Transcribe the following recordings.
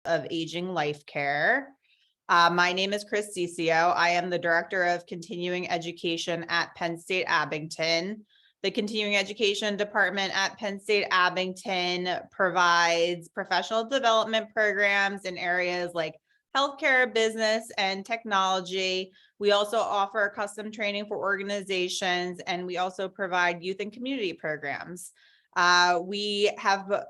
of Aging Life Care. My name is Chris Cicio. I am the Director of Continuing Education at Penn State Abington. The Continuing Education Department at Penn State Abington provides professional development programs in areas like healthcare, business, and technology. We also offer custom training for organizations, and we also provide youth and community programs. We have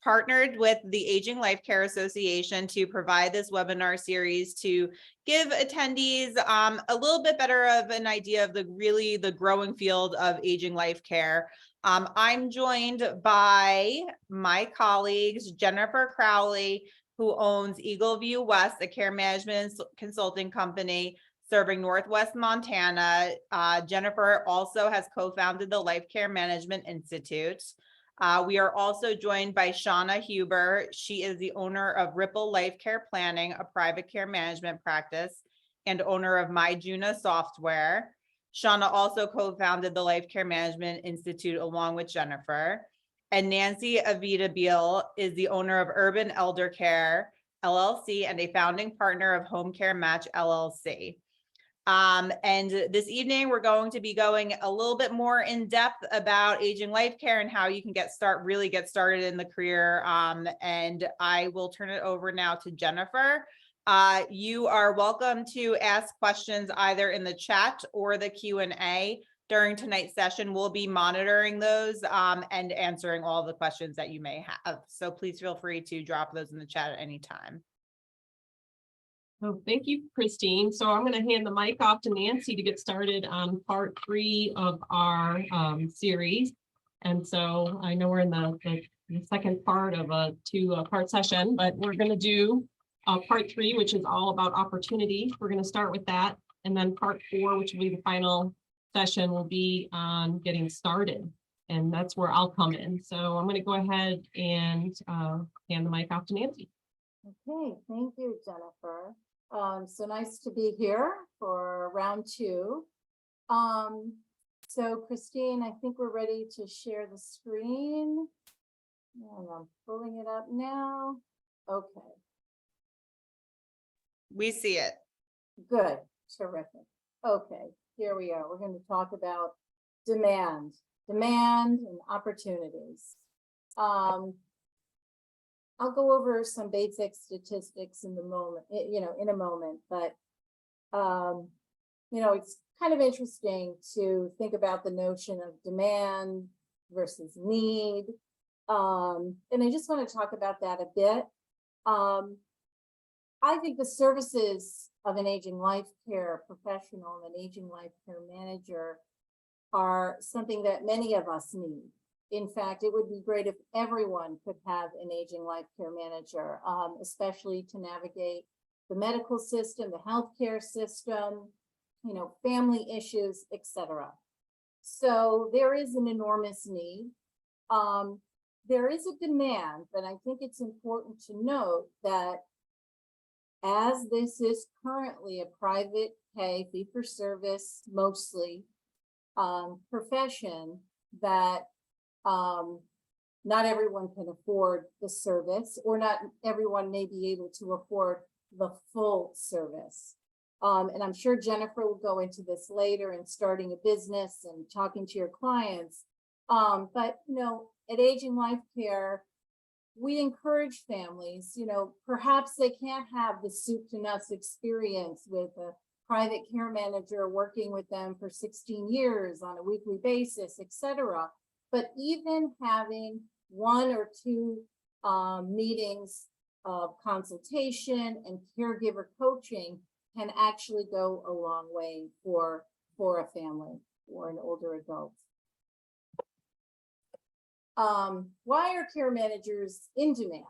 partnered with the Aging Life Care Association to provide this webinar series to give attendees a little bit better of an idea of the growing field of aging life care. I'm joined by my colleagues, Jennifer Crowley, who owns Eagle View West, a care management consulting company serving Northwest Montana. Jennifer also has co-founded the Life Care Management Institute. We are also joined by Shauna Huber. She is the owner of Ripple Life Care Planning, a private care management practice, and owner of MyJuna Software. Shauna also co-founded the Life Care Management Institute along with Jennifer. And Nancy Avita Beal is the owner of Urban Elder Care, LLC, and a founding partner of Home Care Match, LLC. And this evening, we're going to be going a little bit more in depth about aging life care and how you can really get started in the career. And I will turn it over now to Jennifer. You are welcome to ask questions either in the chat or the Q&A during tonight's session. We'll be monitoring those and answering all the questions that you may have. So please feel free to drop those in the chat at any time. Oh, thank you, Christine. So I'm going to hand the mic off to Nancy to get started on part 3 of our series. And so I know we're in the second part of a 2-part session, but we're going to do part 3, which is all about opportunity. We're going to start with that. And then part 4, which will be the final session, will be on getting started. And that's where I'll come in. So I'm going to go ahead and hand the mic off to Nancy. Okay, thank you, Jennifer. So nice to be here for round 2. So Christine, I think we're ready to share the screen. And I'm pulling it up now. Okay. We see it. Good, terrific. Okay, here we are. We're going to talk about demand and opportunities. I'll go over some basic statistics in a moment, but it's kind of interesting to think about the notion of demand versus need. And I just want to talk about that a bit. I think the services of an aging life care professional and an aging life care manager are something that many of us need. In fact, it would be great if everyone could have an aging life care manager, especially to navigate the medical system, the healthcare system, family issues, etc. So there is an enormous need. There is a demand, but I think it's important to note that as this is currently a private pay, fee-for-service, mostly profession, that not everyone can afford the service, or not everyone may be able to afford the full service. And I'm sure Jennifer will go into this later in starting a business and talking to your clients. But at Aging Life Care, we encourage families, perhaps they can't have the soup to nuts experience with a private care manager working with them for 16 years on a weekly basis, etc. But even having 1 or 2 meetings of consultation and caregiver coaching can actually go a long way for a family or an older adult. Why are care managers in demand?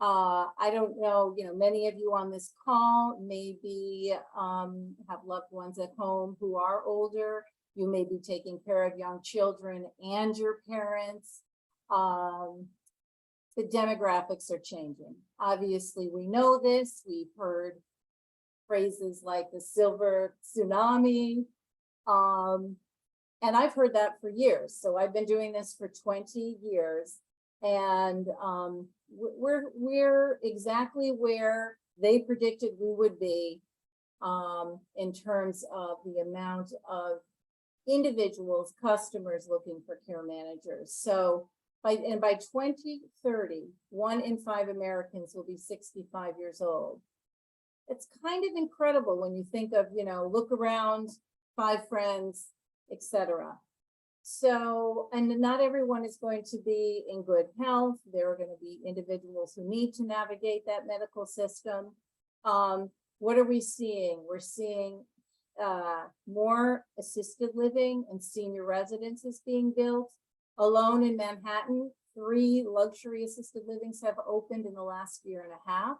I don't know, many of you on this call maybe have loved ones at home who are older. You may be taking care of young children and your parents. The demographics are changing. Obviously, we know this. We've heard phrases like the silver tsunami. And I've heard that for years. So I've been doing this for 20 years. And we're exactly where they predicted we would be in terms of the amount of individuals, customers looking for care managers. So by 2030, 1 in 5 Americans will be 65 years old. It's kind of incredible when you think of, look around, 5 friends, etc. So, and not everyone is going to be in good health. There are going to be individuals who need to navigate that medical system. What are we seeing? We're seeing more assisted living and senior residences being built. Alone in Manhattan, 3 luxury assisted livings have opened in the last year and a half.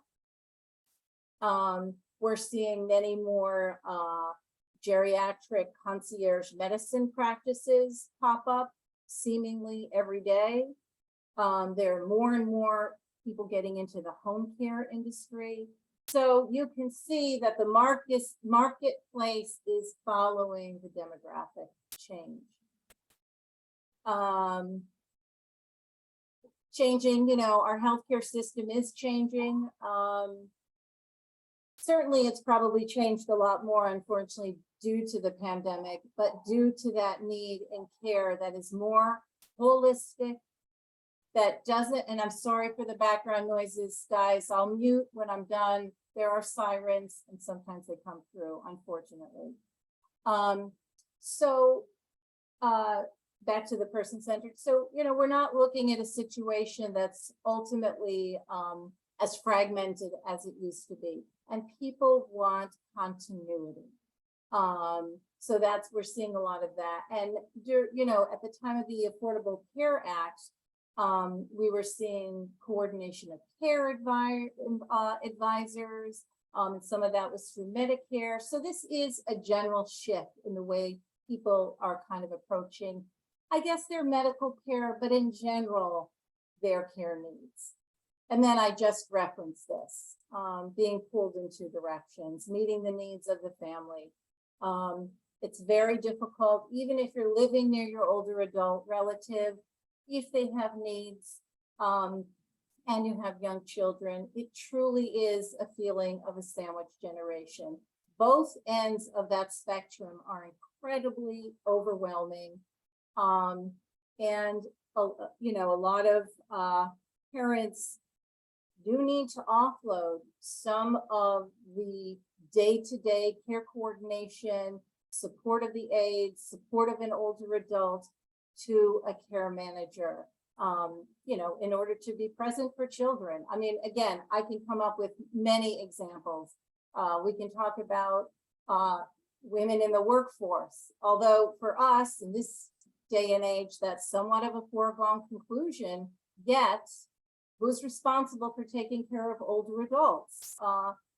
We're seeing many more geriatric concierge medicine practices pop up seemingly every day. There are more and more people getting into the home care industry. So you can see that the marketplace is following the demographic change. Changing, our healthcare system is changing. Certainly it's probably changed a lot more, unfortunately, due to the pandemic, but due to that need in care that is more holistic, that doesn't, and I'm sorry for the background noises, guys, I'll mute when I'm done. There are sirens and sometimes they come through, unfortunately. Back to the person-centered. So, we're not looking at a situation that's ultimately as fragmented as it used to be. And people want continuity. So we're seeing a lot of that. And, at the time of the Affordable Care Act, we were seeing coordination of care advisors. And some of that was through Medicare. So this is a general shift in the way people are kind of approaching, I guess, their medical care, but in general, their care needs. And then I just referenced this, being pulled in 2 directions, meeting the needs of the family. It's very difficult, even if you're living near your older adult relative, if they have needs and you have young children, it truly is a feeling of a sandwich generation. Both ends of that spectrum are incredibly overwhelming. And a lot of parents do need to offload some of the day-to-day care coordination, support of the aides, support of an older adult to a care manager, in order to be present for children. I mean, again, I can come up with many examples. We can talk about women in the workforce, although for us in this day and age, that's somewhat of a foregone conclusion, yet who's responsible for taking care of older adults,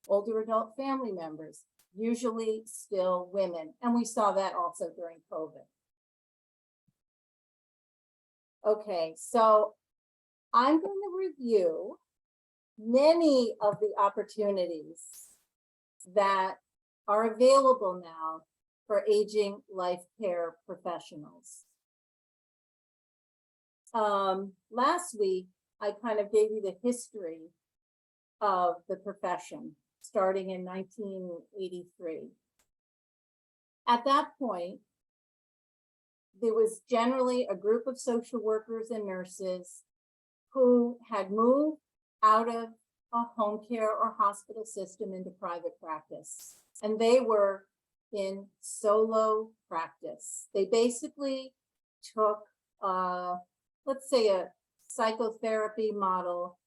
older adult family members? Usually still women. And we saw that also during COVID. Okay, so I'm going to review many of the opportunities that are available now for aging life care professionals. Last week, I kind of gave you the history of the profession starting in 1983. At that point, there was generally a group of social workers and nurses who had moved out of a home care or hospital system into private practice. And they were in solo practice. They basically took, let's say, a psychotherapy model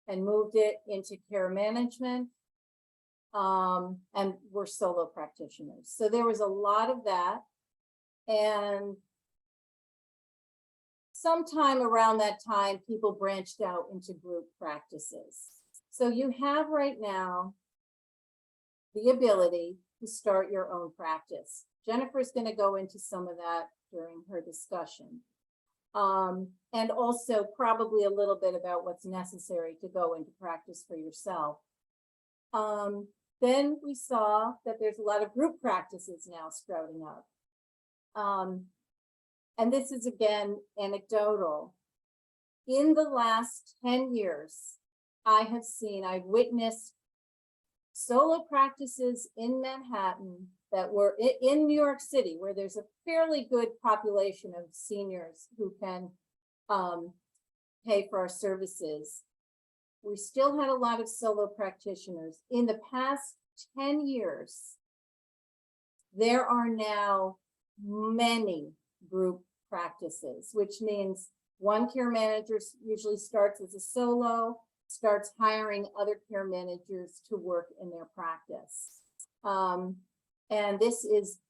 and moved it into care management, and were solo practitioners. So there was a lot of that. And sometime around that time, people branched out into group practices. So you have right now the ability to start your own practice. Jennifer's going to go into some of that during her discussion. And also probably a little bit about what's necessary to go into practice for yourself. Then we saw that there's a lot of group practices now sprouting up. And this is, again, anecdotal. in the last 10 years, I've witnessed solo practices in Manhattan that were in New York City, where there's a fairly good population of seniors who can pay for our services. We still had a lot of solo practitioners. In the past 10 years, there are now many group practices, which means one care manager usually starts as a solo, starts hiring other care managers to work in their practice. And this is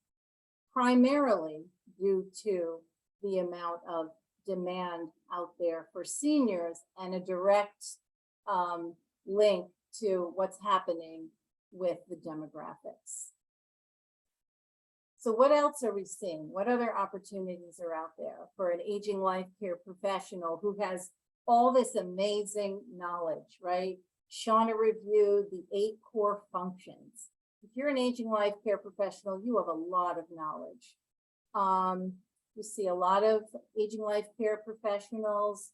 primarily due to the amount of demand out there for seniors and a direct link to what's happening with the demographics. So what else are we seeing? What other opportunities are out there for an aging life care professional who has all this amazing knowledge, right? Shauna reviewed the 8 core functions. If you're an aging life care professional, you have a lot of knowledge. You see a lot of aging life care professionals.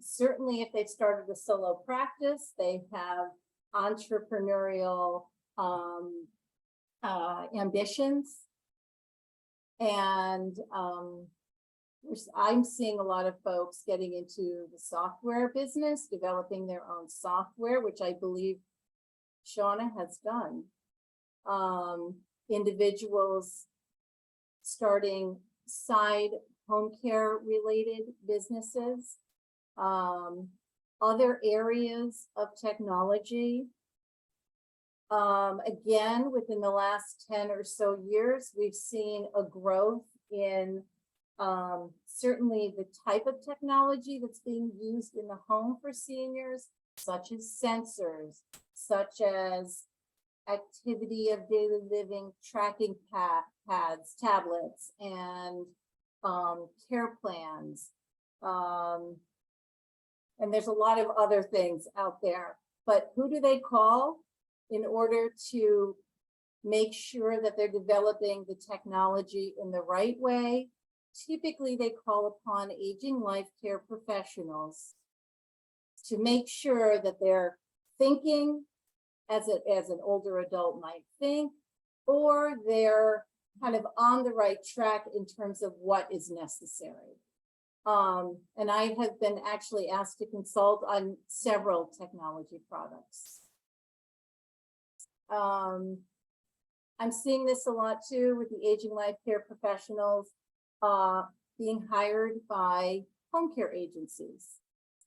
Certainly if they've started a solo practice, they have entrepreneurial ambitions. And I'm seeing a lot of folks getting into the software business, developing their own software, which I believe Shauna has done. Individuals starting side home care related businesses, other areas of technology. Again, within the last 10 or so years, we've seen a growth in certainly the type of technology that's being used in the home for seniors, such as sensors, such as activity of daily living tracking pads, tablets, and care plans. And there's a lot of other things out there, but who do they call in order to make sure that they're developing the technology in the right way? Typically, they call upon aging life care professionals to make sure that they're thinking as an older adult might think, or they're kind of on the right track in terms of what is necessary. And I have been actually asked to consult on several technology products. I'm seeing this a lot too with the aging life care professionals being hired by home care agencies.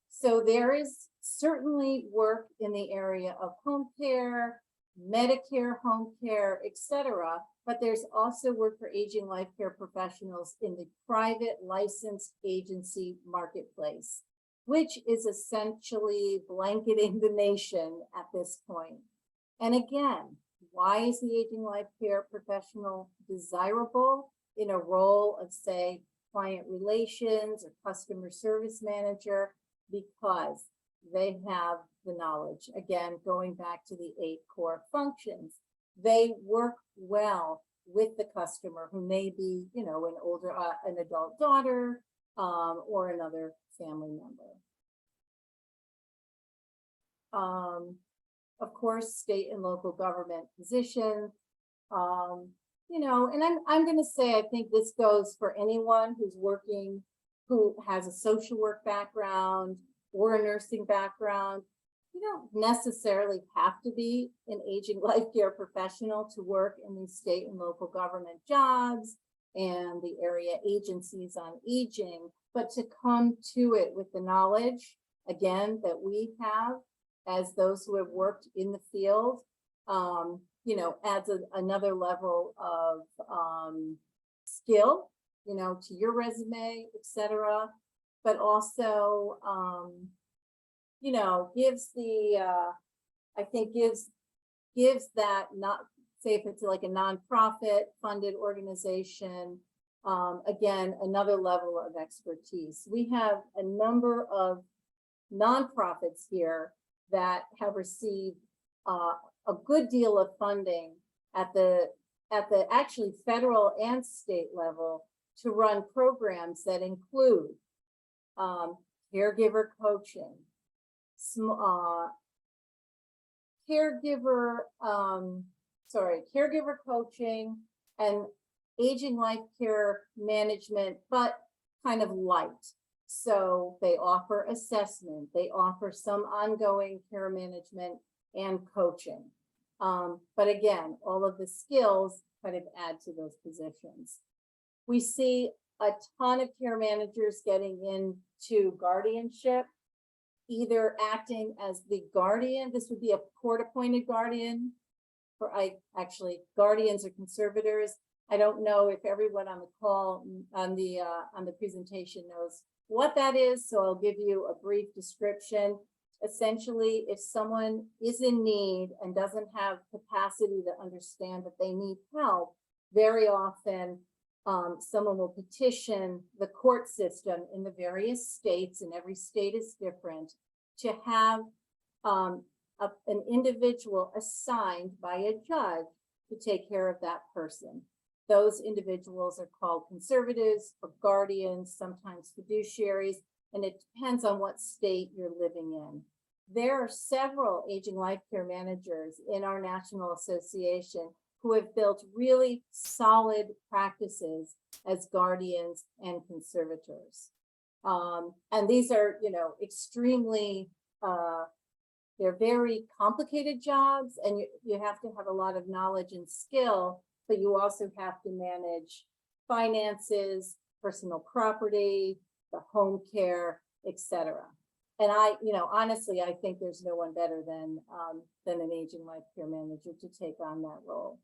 So there is certainly work in the area of home care, Medicare home care, etc. But there's also work for aging life care professionals in the private licensed agency marketplace, which is essentially blanketing the nation at this point. And again, why is the aging life care professional desirable in a role of, say, client relations or customer service manager? Because they have the knowledge. Again, going back to the 8 core functions, they work well with the customer who may be, you know, an older, an adult daughter or another family member. Of course, state and local government positions, you know, and I'm going to say, I think this goes for anyone who's working, who has a social work background or a nursing background. You don't necessarily have to be an aging life care professional to work in these state and local government jobs and the area agencies on aging, but to come to it with the knowledge, again, that we have as those who have worked in the field, you know, adds another level of skill, you know, to your resume, etc. But also, you know, gives the, I think gives that, not say if it's like a nonprofit funded organization, again, another level of expertise. We have a number of nonprofits here that have received a good deal of funding at the actually federal and state level to run programs that include caregiver coaching, caregiver coaching, and aging life care management, but kind of light. So they offer assessment, they offer some ongoing care management and coaching. But again, all of the skills kind of add to those positions. We see a ton of care managers getting into guardianship, either acting as the guardian. This would be a court-appointed guardian, or guardians or conservators. I don't know if everyone on the call on the presentation knows what that is, so I'll give you a brief description. Essentially, if someone is in need and doesn't have capacity to understand that they need help, very often someone will petition the court system in the various states, and every state is different, to have an individual assigned by a judge to take care of that person. Those individuals are called conservatives or guardians, sometimes fiduciaries, and it depends on what state you're living in. There are several aging life care managers in our national association who have built really solid practices as guardians and conservators. And these are, extremely, they're very complicated jobs, and you have to have a lot of knowledge and skill, but you also have to manage finances, personal property, the home care, etc. And honestly, I think there's no one better than an aging life care manager to take on that role.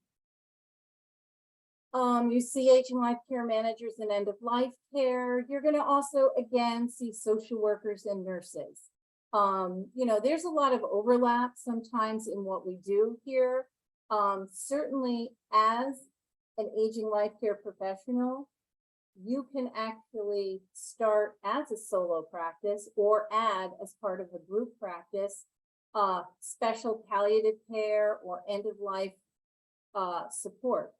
You see aging life care managers in end of life care. You're going to also, again, see social workers and nurses. There's a lot of overlap sometimes in what we do here. Certainly as an aging life care professional, you can actually start as a solo practice or add as part of a group practice, special palliative care or end of life support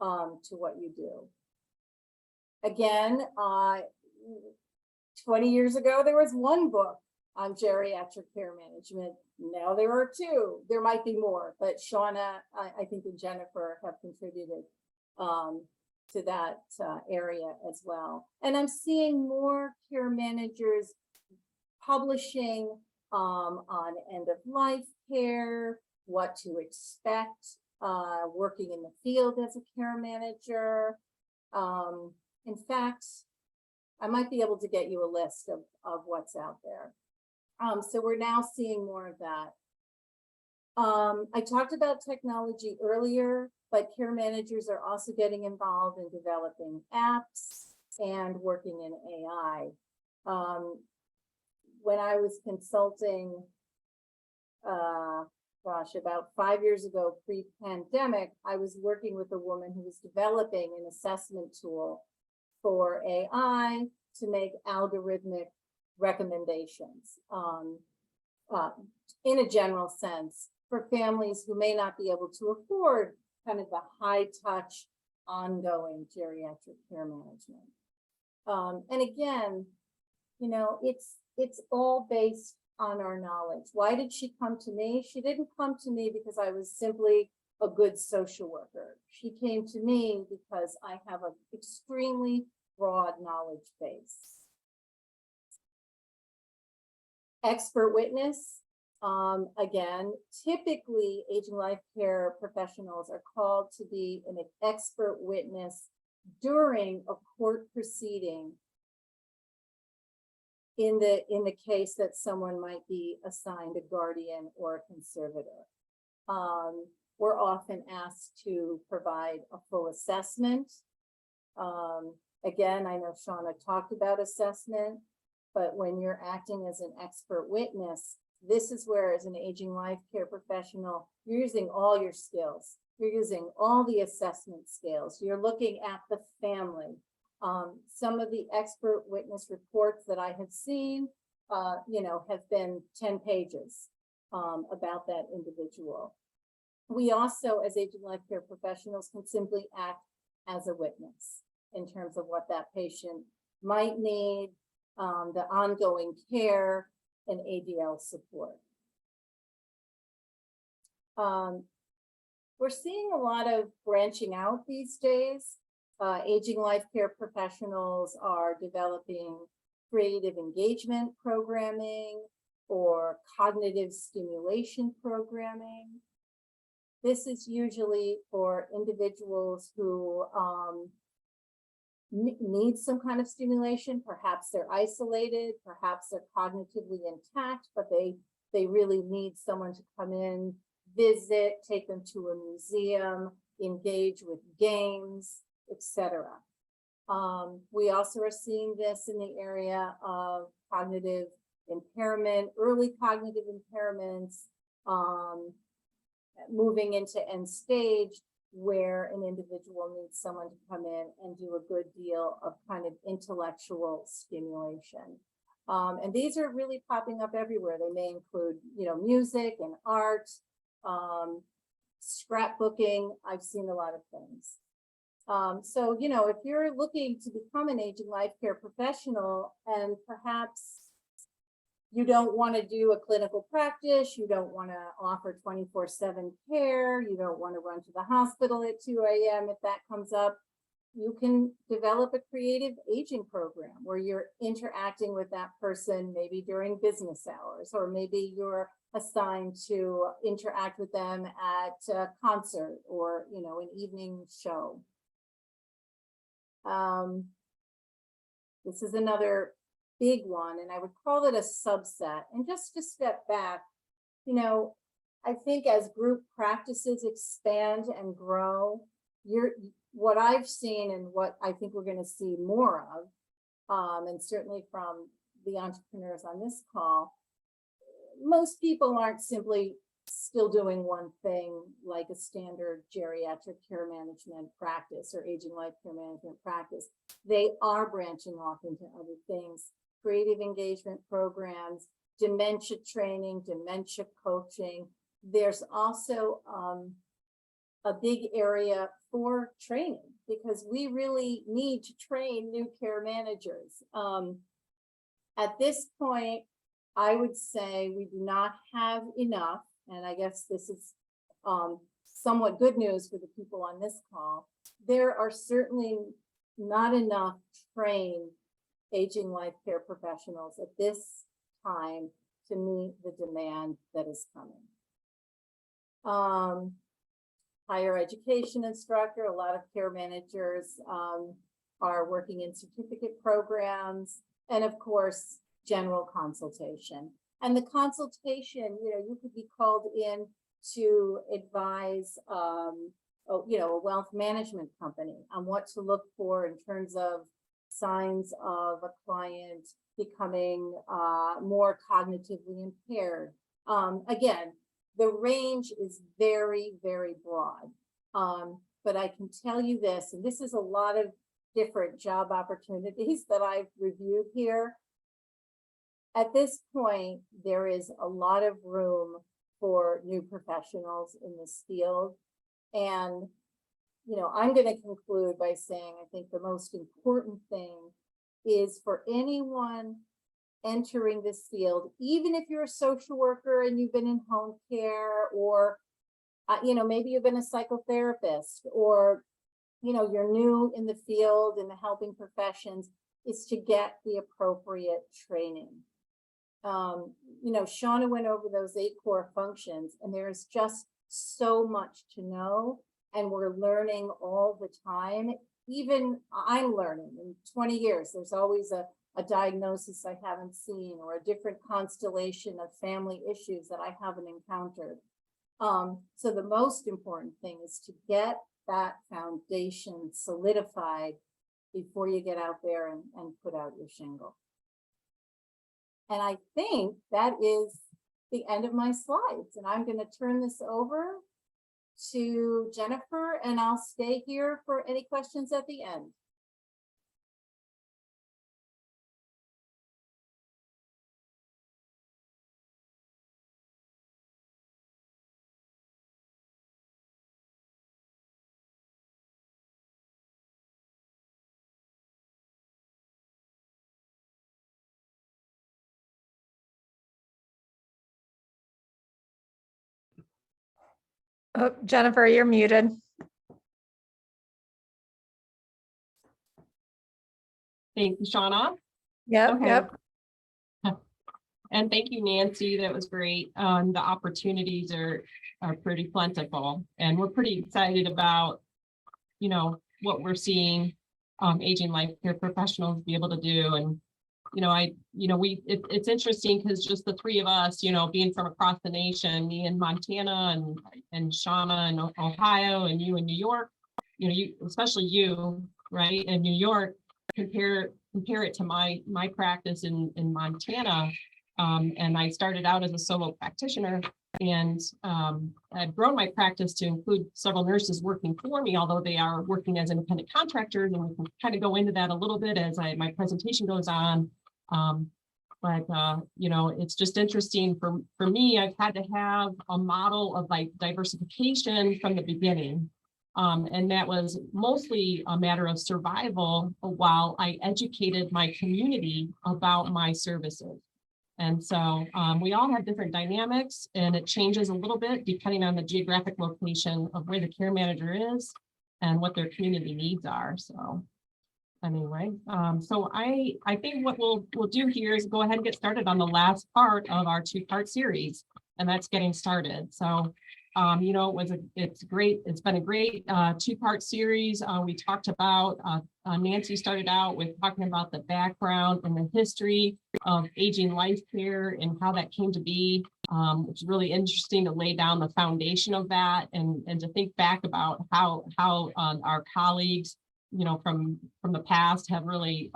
to what you do. Again, 20 years ago, there was one book on geriatric care management. Now there are two. There might be more, but Shauna, I think, and Jennifer have contributed to that area as well. And I'm seeing more care managers publishing on end of life care, what to expect, working in the field as a care manager. In fact, I might be able to get you a list of what's out there. So we're now seeing more of that. I talked about technology earlier, but care managers are also getting involved in developing apps and working in AI. When I was consulting, about 5 years ago, pre-pandemic, I was working with a woman who was developing an assessment tool for AI to make algorithmic recommendations in a general sense for families who may not be able to afford kind of the high touch ongoing geriatric care management. And again, it's all based on our knowledge. Why did she come to me? She didn't come to me because I was simply a good social worker. She came to me because I have an extremely broad knowledge base. Expert witness. Again, typically aging life care professionals are called to be an expert witness during a court proceeding in the case that someone might be assigned a guardian or a conservator. We're often asked to provide a full assessment. Again, I know Shauna talked about assessment, but when you're acting as an expert witness, this is where, as an aging life care professional, you're using all your skills. You're using all the assessment skills. You're looking at the family. Some of the expert witness reports that I have seen, have been 10 pages about that individual. We also, as aging life care professionals, can simply act as a witness in terms of what that patient might need, the ongoing care, and ADL support. We're seeing a lot of branching out these days. Aging life care professionals are developing creative engagement programming or cognitive stimulation programming. This is usually for individuals who need some kind of stimulation. Perhaps they're isolated, perhaps they're cognitively intact, but they really need someone to come in, visit, take them to a museum, engage with games, etc. We also are seeing this in the area of cognitive impairment, early cognitive impairments, moving into end stage, where an individual needs someone to come in and do a good deal of kind of intellectual stimulation. And these are really popping up everywhere. They may include, music and art, scrapbooking. I've seen a lot of things. So, if you're looking to become an aging life care professional and perhaps you don't want to do a clinical practice, you don't want to offer 24/7 care, you don't want to run to the hospital at 2 a.m. if that comes up, you can develop a creative aging program where you're interacting with that person maybe during business hours, or maybe you're assigned to interact with them at a concert or, an evening show. This is another big one, and I would call it a subset. And just to step back, I think as group practices expand and grow, what I've seen and what I think we're going to see more of, and certainly from the entrepreneurs on this call, most people aren't simply still doing one thing like a standard geriatric care management practice or aging life care management practice. They are branching off into other things, creative engagement programs, dementia training, dementia coaching. There's also a big area for training, because we really need to train new care managers. At this point, I would say we do not have enough, and I guess this is somewhat good news for the people on this call. There are certainly not enough trained aging life care professionals at this time to meet the demand that is coming. Higher education instructor, a lot of care managers are working in certificate programs, and of course, general consultation. And the consultation, you could be called in to advise a wealth management company on what to look for in terms of signs of a client becoming more cognitively impaired. Again, the range is very, very broad. But I can tell you this, and this is a lot of different job opportunities that I've reviewed here. At this point, there is a lot of room for new professionals in this field. And, I'm going to conclude by saying, I think the most important thing is for anyone entering this field, even if you're a social worker and you've been in home care, or, maybe you've been a psychotherapist, or, you're new in the field in the helping professions, is to get the appropriate training. Shauna went over those 8 core functions, and there's just so much to know, and we're learning all the time. Even I'm learning. In 20 years, there's always a diagnosis I haven't seen, or a different constellation of family issues that I haven't encountered. So the most important thing is to get that foundation solidified before you get out there and put out your shingle. And I think that is the end of my slides. And I'm going to turn this over to Jennifer, and I'll stay here for any questions at the end. Oh, Jennifer, you're muted. Thank you, Shauna. Yep, Okay. yep. And thank you, Nancy. That was great. The opportunities are pretty plentiful, and we're pretty excited about, what we're seeing aging life care professionals be able to do. And, it's interesting because just the three of us, being from across the nation, me in Montana and Shauna in Ohio and you in New York, especially you, right, in New York, compare it to my practice in Montana. And I started out as a solo practitioner, and I've grown my practice to include several nurses working for me, although they are working as independent contractors, and we can kind of go into that a little bit as my presentation goes on. But it's just interesting for me. I've had to have a model of like diversification from the beginning. And that was mostly a matter of survival while I educated my community about my services. And so we all have different dynamics, and it changes a little bit depending on the geographic location of where the care manager is and what their community needs are. So anyway, so I think what we'll do here is go ahead and get started on the last part of our two-part series, and that's getting started. So it's great. It's been a great two-part series. We talked about, Nancy started out with talking about the background and the history of aging life care and how that came to be, which is really interesting to lay down the foundation of that and to think back about how our colleagues, from the past have really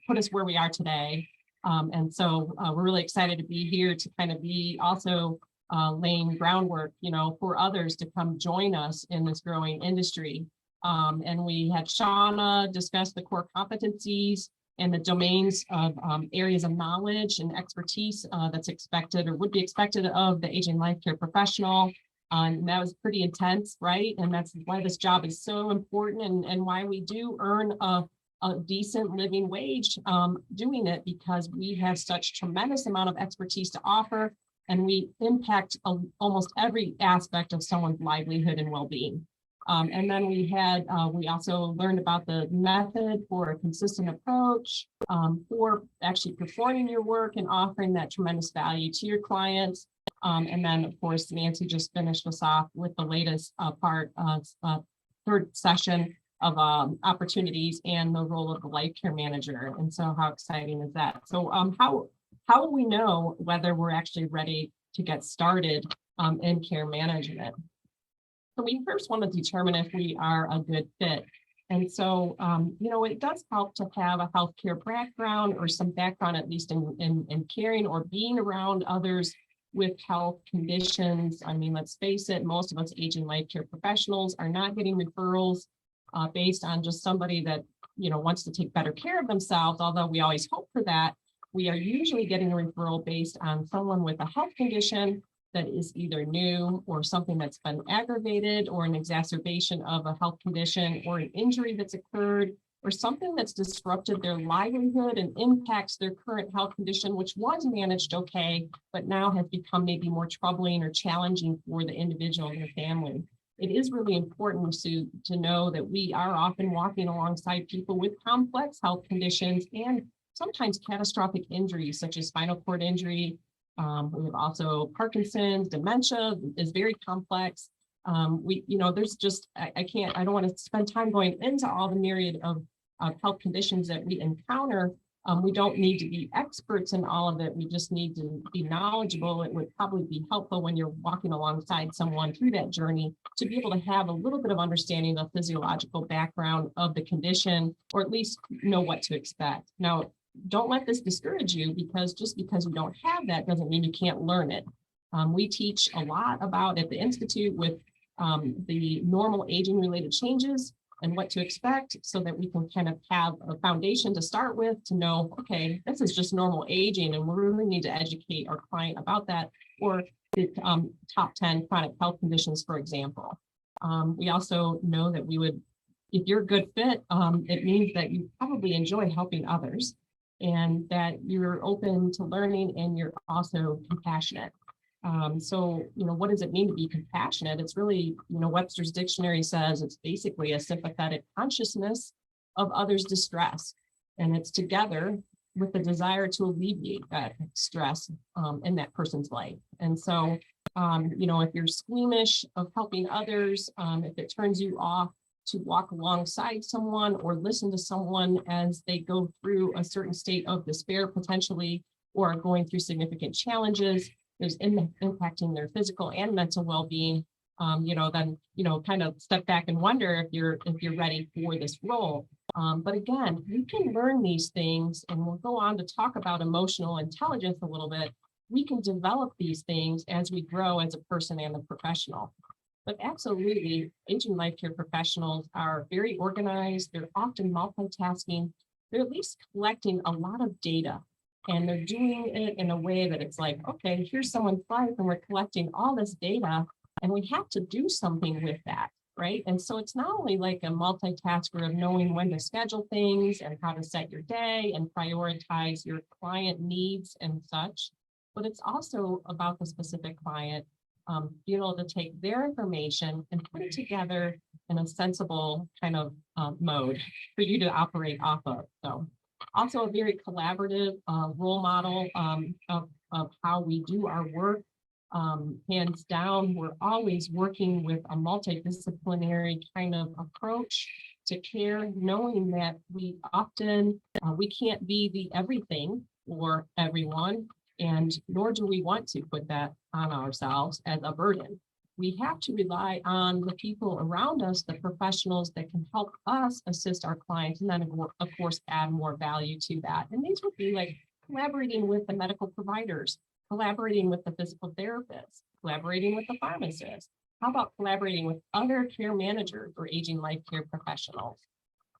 put us where we are today. And so we're really excited to be here to kind of be also laying groundwork, for others to come join us in this growing industry. And we had Shauna discuss the core competencies and the domains of areas of knowledge and expertise that's expected or would be expected of the aging life care professional. And that was pretty intense, right? And that's why this job is so important, and why we do earn a decent living wage doing it, because we have such tremendous amount of expertise to offer, and we impact almost every aspect of someone's livelihood and well-being. And then we also learned about the method for a consistent approach for actually performing your work and offering that tremendous value to your clients. And then, of course, Nancy just finished us off with the latest part of third session of opportunities and the role of the life care manager. And so how exciting is that? So how will we know whether we're actually ready to get started in care management? So we first want to determine if we are a good fit. And so, it does help to have a healthcare background or some background, at least in caring or being around others with health conditions. I mean, let's face it, most of us aging life care professionals are not getting referrals based on just somebody that, wants to take better care of themselves, although we always hope for that. We are usually getting a referral based on someone with a health condition that is either new or something that's been aggravated, or an exacerbation of a health condition, or an injury that's occurred, or something that's disrupted their livelihood and impacts their current health condition, which was managed okay, but now has become maybe more troubling or challenging for the individual and their family. It is really important to know that we are often walking alongside people with complex health conditions and sometimes catastrophic injuries, such as spinal cord injury. We have also Parkinson's, dementia is very complex. There's just, I don't want to spend time going into all the myriad of health conditions that we encounter. We don't need to be experts in all of it. We just need to be knowledgeable. It would probably be helpful when you're walking alongside someone through that journey to be able to have a little bit of understanding of the physiological background of the condition, or at least know what to expect. Now, don't let this discourage you, because just because you don't have that doesn't mean you can't learn it. We teach a lot about at the Institute with the normal aging related changes and what to expect, so that we can kind of have a foundation to start with to know, okay, this is just normal aging, and we really need to educate our client about that, or the top 10 chronic health conditions, for example. We also know that if you're a good fit, it means that you probably enjoy helping others, and that you're open to learning, and you're also compassionate. So, what does it mean to be compassionate? It's really, Webster's dictionary says it's basically a sympathetic consciousness of others' distress. And it's together with the desire to alleviate that stress in that person's life. And so, if you're squeamish of helping others, if it turns you off to walk alongside someone or listen to someone as they go through a certain state of despair potentially, or going through significant challenges, there's impacting their physical and mental well-being, then, kind of step back and wonder if you're ready for this role. But again, we can learn these things, and we'll go on to talk about emotional intelligence a little bit. We can develop these things as we grow as a person and a professional. But absolutely, aging life care professionals are very organized. They're often multitasking. They're at least collecting a lot of data, and they're doing it in a way that it's like, okay, here's someone's life, and we're collecting all this data, and we have to do something with that, right? And so it's not only like a multitasker of knowing when to schedule things and how to set your day and prioritize your client needs and such, but it's also about the specific client, being able to take their information and put it together in a sensible kind of mode for you to operate off of. So also a very collaborative role model of how we do our work. Hands down, we're always working with a multidisciplinary kind of approach to care, knowing that we often, we can't be the everything for everyone, and nor do we want to put that on ourselves as a burden. We have to rely on the people around us, the professionals that can help us assist our clients, and then of course add more value to that. And these would be like collaborating with the medical providers, collaborating with the physical therapists, collaborating with the pharmacist. How about collaborating with other care managers or aging life care professionals?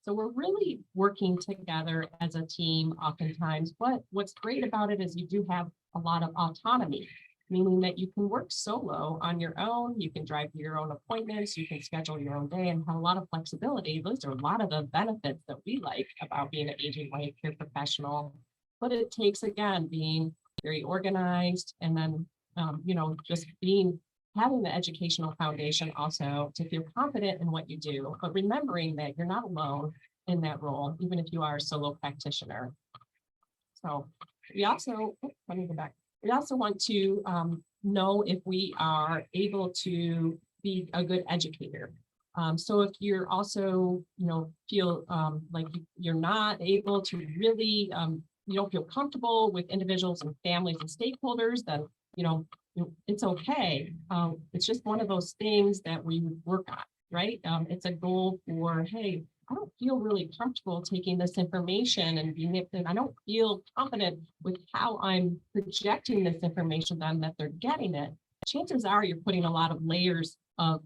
So we're really working together as a team oftentimes, but what's great about it is you do have a lot of autonomy, meaning that you can work solo on your own, you can drive your own appointments, you can schedule your own day and have a lot of flexibility. Those are a lot of the benefits that we like about being an aging life care professional, but it takes, again, being very organized, and then, just having the educational foundation also to feel confident in what you do, but remembering that you're not alone in that role, even if you are a solo practitioner. So we also, let me go back. We also want to know if we are able to be a good educator. So if you're also, feel like you're not able to really, you don't feel comfortable with individuals and families and stakeholders, then, it's okay. It's just one of those things that we would work on, right? It's a goal for, hey, I don't feel really comfortable taking this information and being it, and I don't feel confident with how I'm projecting this information to them that they're getting it. Chances are you're putting a lot of layers of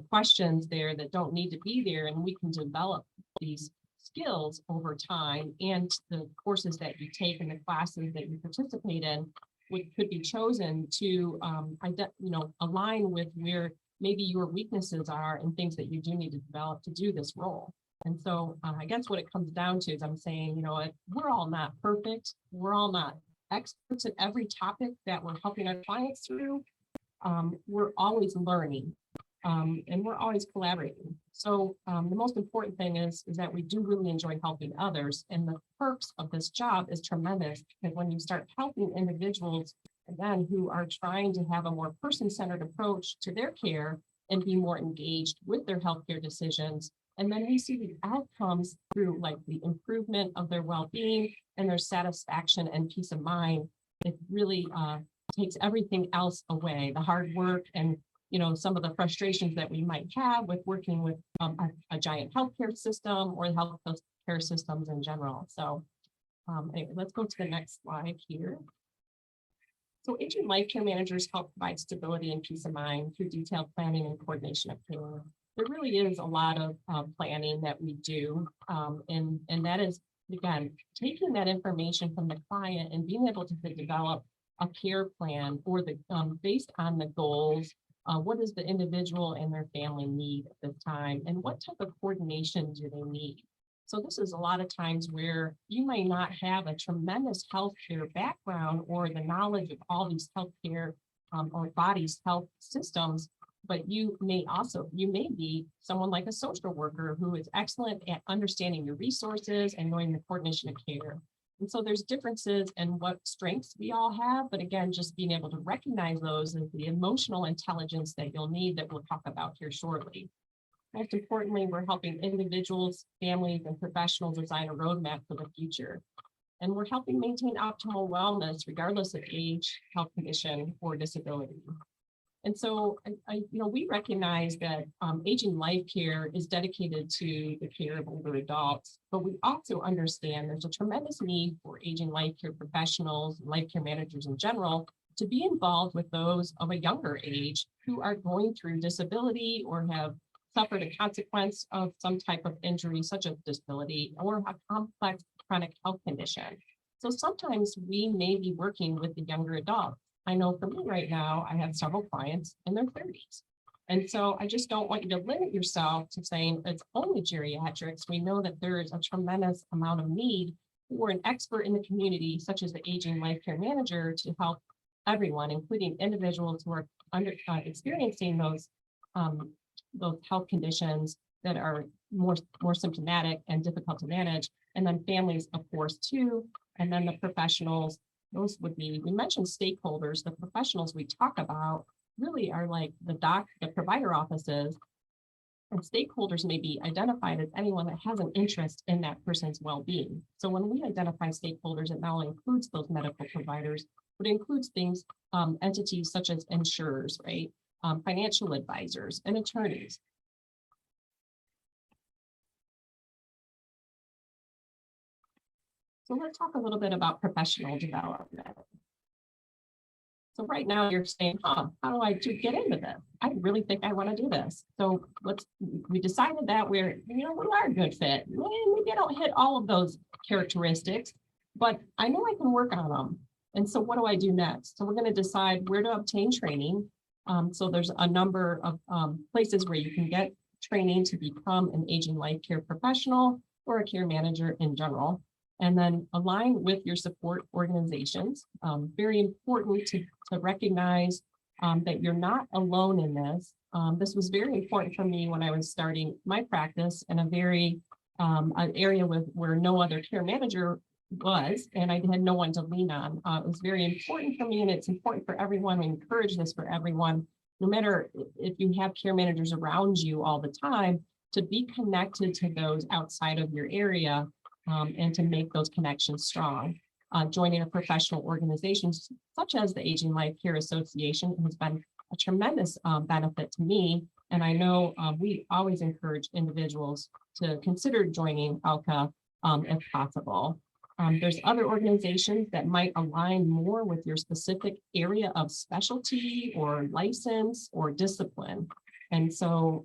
questions there that don't need to be there, and we can develop these skills over time, and the courses that you take and the classes that you participate in could be chosen to align with where maybe your weaknesses are and things that you do need to develop to do this role. And so I guess what it comes down to is I'm saying, we're all not perfect. We're all not experts at every topic that we're helping our clients through. We're always learning, and we're always collaborating. So the most important thing is that we do really enjoy helping others. And the perks of this job is tremendous, because when you start helping individuals, again, who are trying to have a more person-centered approach to their care and be more engaged with their healthcare decisions, and then we see the outcomes through like the improvement of their well-being and their satisfaction and peace of mind, it really takes everything else away, the hard work and some of the frustrations that we might have with working with a giant healthcare system or healthcare systems in general. So anyway, let's go to the next slide here. So aging life care managers help provide stability and peace of mind through detailed planning and coordination of care. There really is a lot of planning that we do, and that is, again, taking that information from the client and being able to develop a care plan or based on the goals. What does the individual and their family need at this time, and what type of coordination do they need? So this is a lot of times where you may not have a tremendous healthcare background or the knowledge of all these healthcare or body's health systems, but you may be someone like a social worker who is excellent at understanding your resources and knowing the coordination of care. And so there's differences in what strengths we all have, but again, just being able to recognize those as the emotional intelligence that you'll need that we'll talk about here shortly. Most importantly, we're helping individuals, families, and professionals design a roadmap for the future. And we're helping maintain optimal wellness regardless of age, health condition, or disability. And so, we recognize that aging life care is dedicated to the care of older adults, but we also understand there's a tremendous need for aging life care professionals, life care managers in general, to be involved with those of a younger age who are going through disability or have suffered a consequence of some type of injury, such as disability or a complex chronic health condition. So sometimes we may be working with the younger adult. I know for me right now, I have several clients in their 30s. And so I just don't want you to limit yourself to saying it's only geriatrics. We know that there is a tremendous amount of need for an expert in the community, such as the aging life care manager, to help everyone, including individuals who are experiencing those health conditions that are more symptomatic and difficult to manage. And then families, of course, too. And then the professionals, those would be, we mentioned stakeholders, the professionals we talk about really are like the provider offices, and stakeholders may be identified as anyone that has an interest in that person's well-being. So when we identify stakeholders, it not only includes those medical providers, but it includes things, entities such as insurers, right? Financial advisors and attorneys. So let's talk a little bit about professional development. So right now you're saying, how do I get into this? I really think I want to do this. So we decided that we are a good fit. Maybe I don't hit all of those characteristics, but I know I can work on them. And so what do I do next? So we're going to decide where to obtain training. So there's a number of places where you can get training to become an aging life care professional or a care manager in general. And then align with your support organizations. Very important to recognize that you're not alone in this. This was very important for me when I was starting my practice in a very an area where no other care manager was, and I had no one to lean on. It was very important for me, and it's important for everyone. I encourage this for everyone, no matter if you have care managers around you all the time, to be connected to those outside of your area. And to make those connections strong. Joining a professional organization such as the Aging Life Care Association has been a tremendous benefit to me. And I know we always encourage individuals to consider joining ALCA if possible. There's other organizations that might align more with your specific area of specialty or license or discipline. And so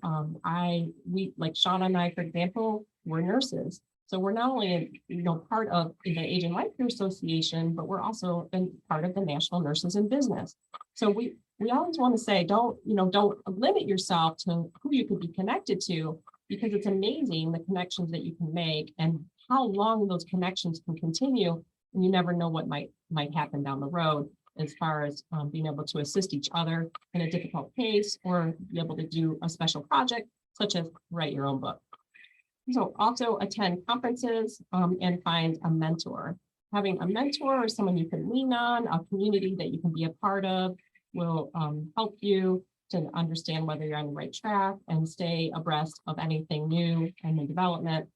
we, like Shauna and I, for example, we're nurses. So we're not only, part of the Aging Life Care Association, but we're also part of the National Nurses in Business. So we always want to say, don't limit yourself to who you could be connected to, because it's amazing the connections that you can make and how long those connections can continue. And you never know what might happen down the road as far as being able to assist each other in a difficult case or be able to do a special project, such as write your own book. So also attend conferences and find a mentor. Having a mentor or someone you can lean on, a community that you can be a part of, will help you to understand whether you're on the right track and stay abreast of anything new and in development.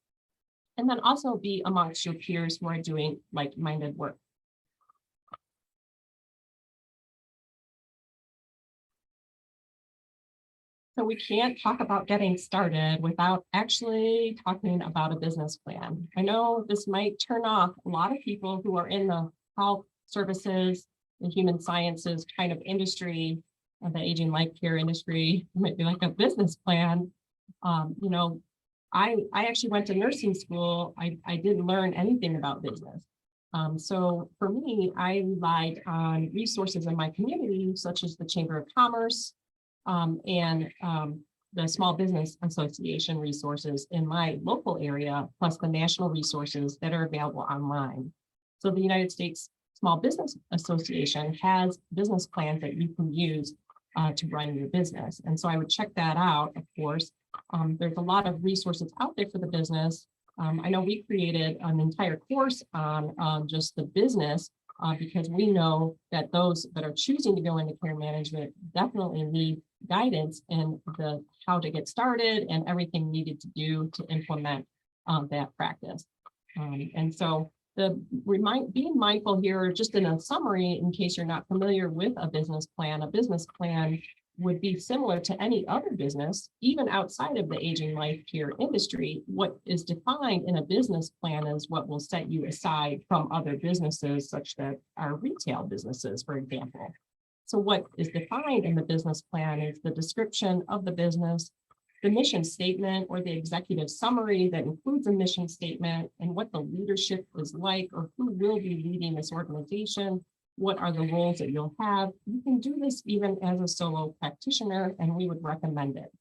And then also be amongst your peers who are doing like-minded work. So we can't talk about getting started without actually talking about a business plan. I know this might turn off a lot of people who are in the health services, the human sciences kind of industry, the aging life care industry. It might be like a business plan. I actually went to nursing school. I didn't learn anything about business. So for me, I relied on resources in my community, such as the Chamber of Commerce, and the Small Business Association resources in my local area, plus the national resources that are available online. So the United States small business association has business plans that you can use to run your business. And so I would check that out, of course. There's a lot of resources out there for the business. I know we created an entire course on just the business because we know that those that are choosing to go into care management definitely need guidance in the how to get started and everything needed to do to implement that practice. And so being mindful here, just in a summary, in case you're not familiar with a business plan would be similar to any other business, even outside of the aging life care industry. What is defined in a business plan is what will set you aside from other businesses, such that are retail businesses, for example. So what is defined in the business plan is the description of the business, the mission statement or the executive summary that includes a mission statement and what the leadership is like or who will be leading this organization. What are the roles that you'll have? You can do this even as a solo practitioner, and we would recommend it.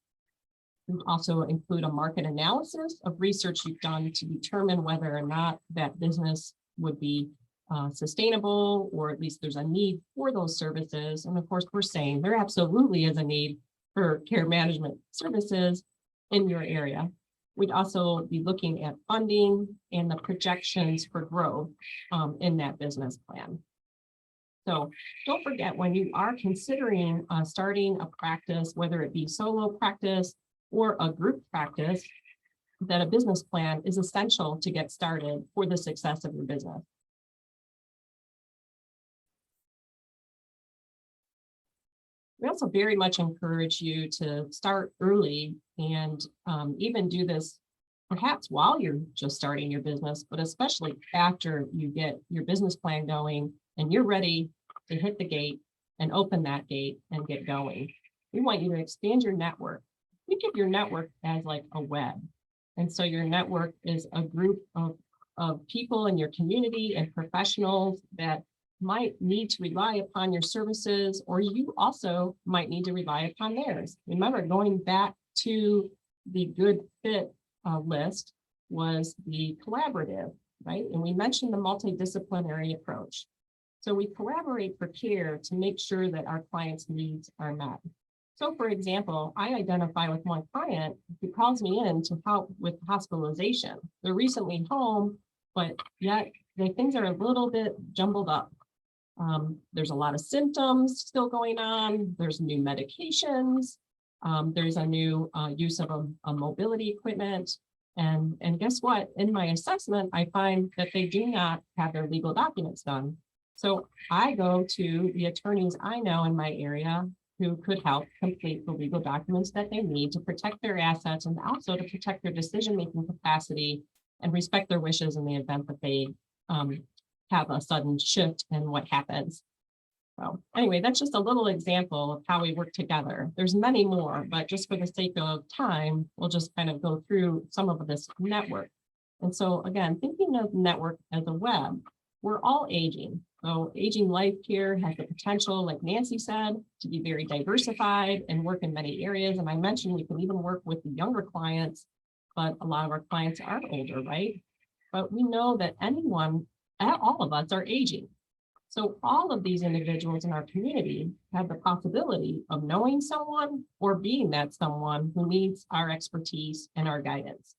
We also include a market analysis of research you've done to determine whether or not that business would be sustainable, or at least there's a need for those services. And of course, we're saying there absolutely is a need for care management services in your area. We'd also be looking at funding and the projections for growth in that business plan. So don't forget, when you are considering starting a practice, whether it be solo practice or a group practice, that a business plan is essential to get started for the success of your business. We also very much encourage you to start early and even do this perhaps while you're just starting your business, but especially after you get your business plan going and you're ready to hit the gate and open that gate and get going. We want you to expand your network. Think of your network as like a web. And so your network is a group of people in your community and professionals that might need to rely upon your services, or you also might need to rely upon theirs. Remember, going back to the good fit list was the collaborative, right? And we mentioned the multidisciplinary approach. So we collaborate for care to make sure that our clients' needs are met. So for example, I identify with one client who calls me in to help with hospitalization. They're recently home, but yet things are a little bit jumbled up. There's a lot of symptoms still going on. There's new medications. There's a new use of a mobility equipment. And guess what? In my assessment, I find that they do not have their legal documents done. So I go to the attorneys I know in my area who could help complete the legal documents that they need to protect their assets and also to protect their decision-making capacity and respect their wishes in the event that they have a sudden shift in what happens. So anyway, that's just a little example of how we work together. There's many more, but just for the sake of time, we'll just kind of go through some of this network. And so again, thinking of network as a web, we're all aging. So aging life care has the potential, like Nancy said, to be very diversified and work in many areas. And I mentioned we can even work with the younger clients, but a lot of our clients are older, right? But we know that all of us are aging. So all of these individuals in our community have the possibility of knowing someone or being that someone who needs our expertise and our guidance.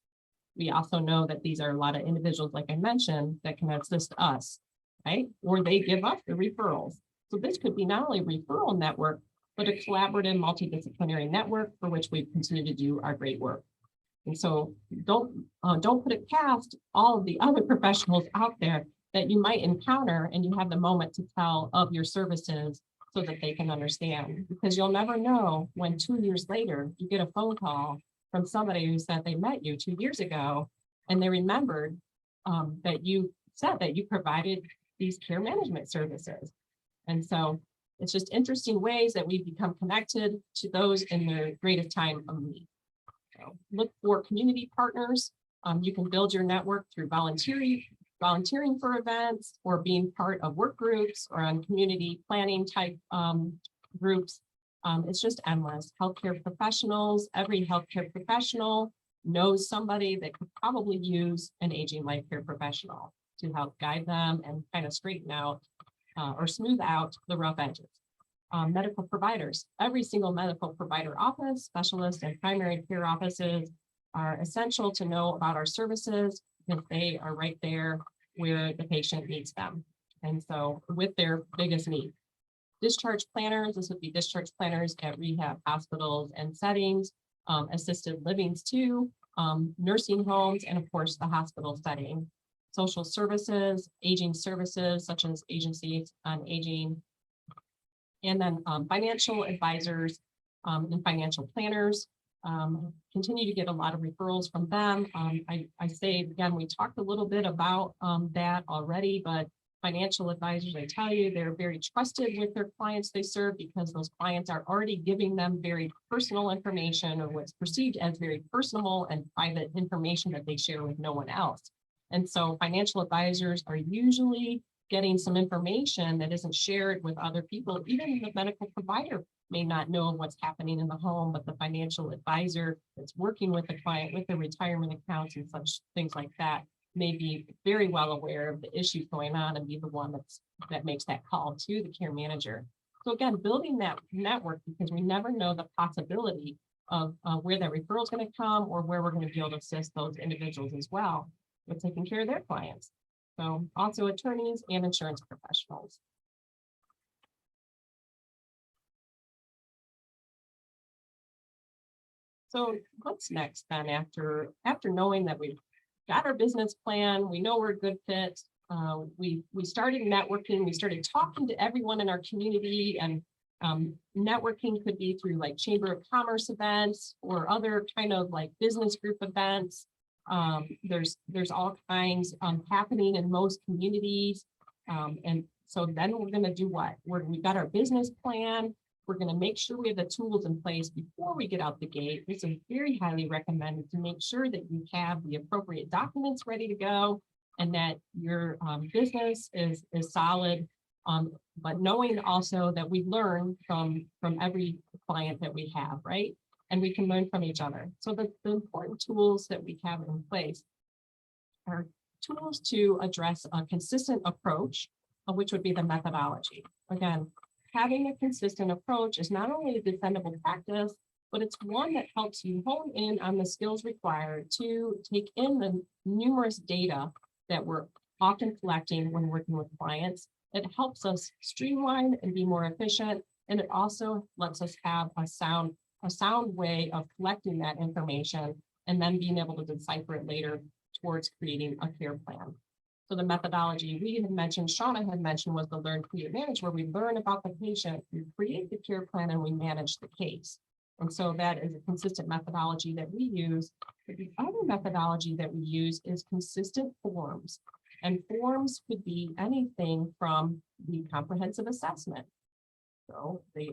We also know that these are a lot of individuals, like I mentioned, that can assist us, right? Or they give us the referrals. So this could be not only a referral network, but a collaborative multidisciplinary network for which we continue to do our great work. And so don't put it past all of the other professionals out there that you might encounter, and you have the moment to tell of your services so that they can understand, because you'll never know when 2 years later you get a phone call from somebody who said they met you 2 years ago and they remembered that you said that you provided these care management services. And so it's just interesting ways that we become connected to those in their greatest time of need. So look for community partners. You can build your network through volunteering for events or being part of work groups or on community planning type groups. It's just endless. Healthcare professionals, every healthcare professional knows somebody that could probably use an aging life care professional to help guide them and kind of straighten out or smooth out the rough edges. Medical providers, every single medical provider office, specialist and primary care offices are essential to know about our services because they are right there where the patient needs them. And so with their biggest need. Discharge planners, this would be discharge planners at rehab hospitals and settings, assisted livings too, nursing homes, and of course the hospital setting. Social services, aging services such as agencies on aging, and then financial advisors and financial planners. Continue to get a lot of referrals from them. I say again, we talked a little bit about that already, but financial advisors, I tell you, they're very trusted with their clients they serve because those clients are already giving them very personal information or what's perceived as very personal and private information that they share with no one else. And so financial advisors are usually getting some information that isn't shared with other people. Even the medical provider may not know what's happening in the home, but the financial advisor that's working with the client with the retirement accounts and such things like that may be very well aware of the issues going on and be the one that makes that call to the care manager. So again, building that network, because we never know the possibility of where that referral is going to come or where we're going to be able to assist those individuals as well with taking care of their clients. So also attorneys and insurance professionals. So what's next then after knowing that we've got our business plan, we know we're a good fit. We started networking, we started talking to everyone in our community, and networking could be through like Chamber of Commerce events or other kind of like business group events. There's all kinds happening in most communities. And so then we're going to do what? We've got our business plan. We're going to make sure we have the tools in place before we get out the gate. This is very highly recommended to make sure that you have the appropriate documents ready to go and that your business is solid. But knowing also that we learn from every client that we have, right? And we can learn from each other. So the important tools that we have in place are tools to address a consistent approach, which would be the methodology. Again, having a consistent approach is not only a defendable practice, but it's one that helps you hone in on the skills required to take in the numerous data that we're often collecting when working with clients. It helps us streamline and be more efficient, and it also lets us have a sound way of collecting that information and then being able to decipher it later towards creating a care plan. So the methodology we had mentioned, Shauna had mentioned, was the learn, create, manage, where we learn about the patient, we create the care plan, and we manage the case. And so that is a consistent methodology that we use. But the other methodology that we use is consistent forms. And forms could be anything from the comprehensive assessment. So the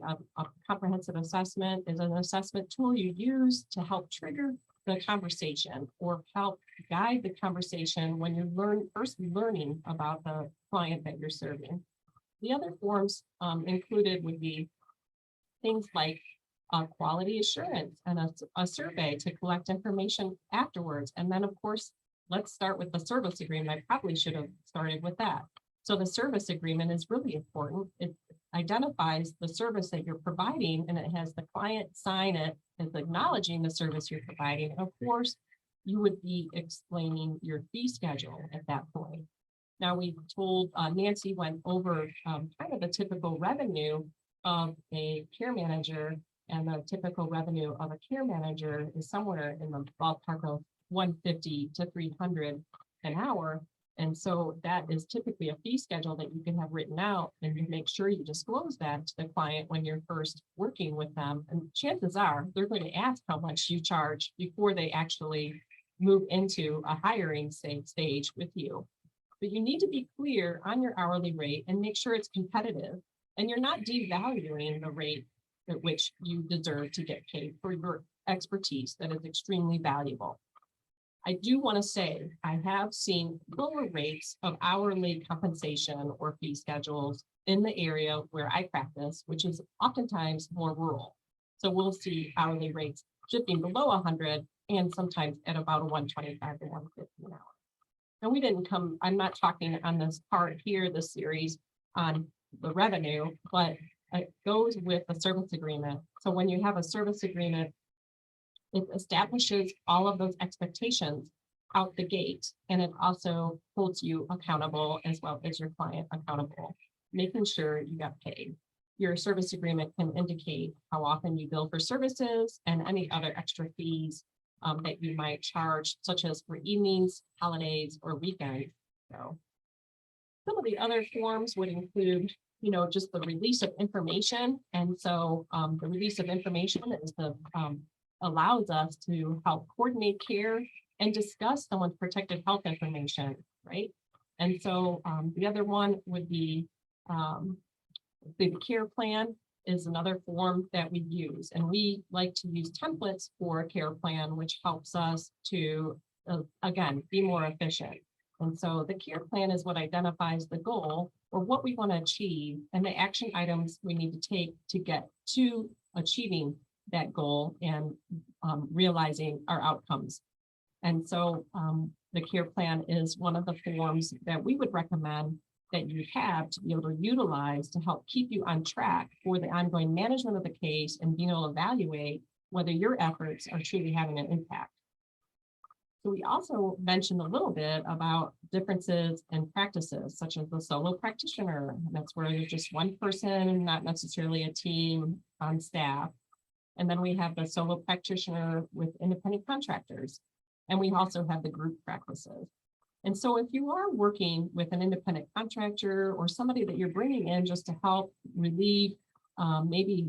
comprehensive assessment is an assessment tool you use to help trigger the conversation or help guide the conversation when you're first learning about the client that you're serving. The other forms included would be things like quality assurance and a survey to collect information afterwards. And then of course, let's start with the service agreement. I probably should have started with that. So the service agreement is really important. It identifies the service that you're providing, and it has the client sign it as acknowledging the service you're providing. And of course, you would be explaining your fee schedule at that point. Now we told Nancy went over kind of the typical revenue of a care manager, and the typical revenue of a care manager is somewhere in the ballpark of 150 to 300 an hour. And so that is typically a fee schedule that you can have written out, and you make sure you disclose that to the client when you're first working with them. And chances are they're going to ask how much you charge before they actually move into a hiring stage with you. But you need to be clear on your hourly rate and make sure it's competitive, and you're not devaluing the rate at which you deserve to get paid for your expertise that is extremely valuable. I do want to say I have seen lower rates of hourly compensation or fee schedules in the area where I practice, which is oftentimes more rural. So we'll see hourly rates shifting below 100 and sometimes at about a 125 to 150 an hour. And we didn't come, I'm not talking on this part here, this series, on the revenue, but it goes with the service agreement. So when you have a service agreement, it establishes all of those expectations out the gate, and it also holds you accountable as well as your client accountable, making sure you got paid. Your service agreement can indicate how often you bill for services and any other extra fees that you might charge, such as for evenings, holidays, or weekends. So some of the other forms would include, just the release of information. And so the release of information is allows us to help coordinate care and discuss someone's protected health information, right? And so the other one would be the care plan is another form that we use. And we like to use templates for a care plan, which helps us to, again, be more efficient. And so the care plan is what identifies the goal or what we want to achieve and the action items we need to take to get to achieving that goal and realizing our outcomes. And so the care plan is one of the forms that we would recommend that you have to be able to utilize to help keep you on track for the ongoing management of the case and being able to evaluate whether your efforts are truly having an impact. So we also mentioned a little bit about differences in practices, such as the solo practitioner. That's where there's just one person, not necessarily a team on staff. And then we have the solo practitioner with independent contractors. And we also have the group practices. And so if you are working with an independent contractor or somebody that you're bringing in just to help relieve maybe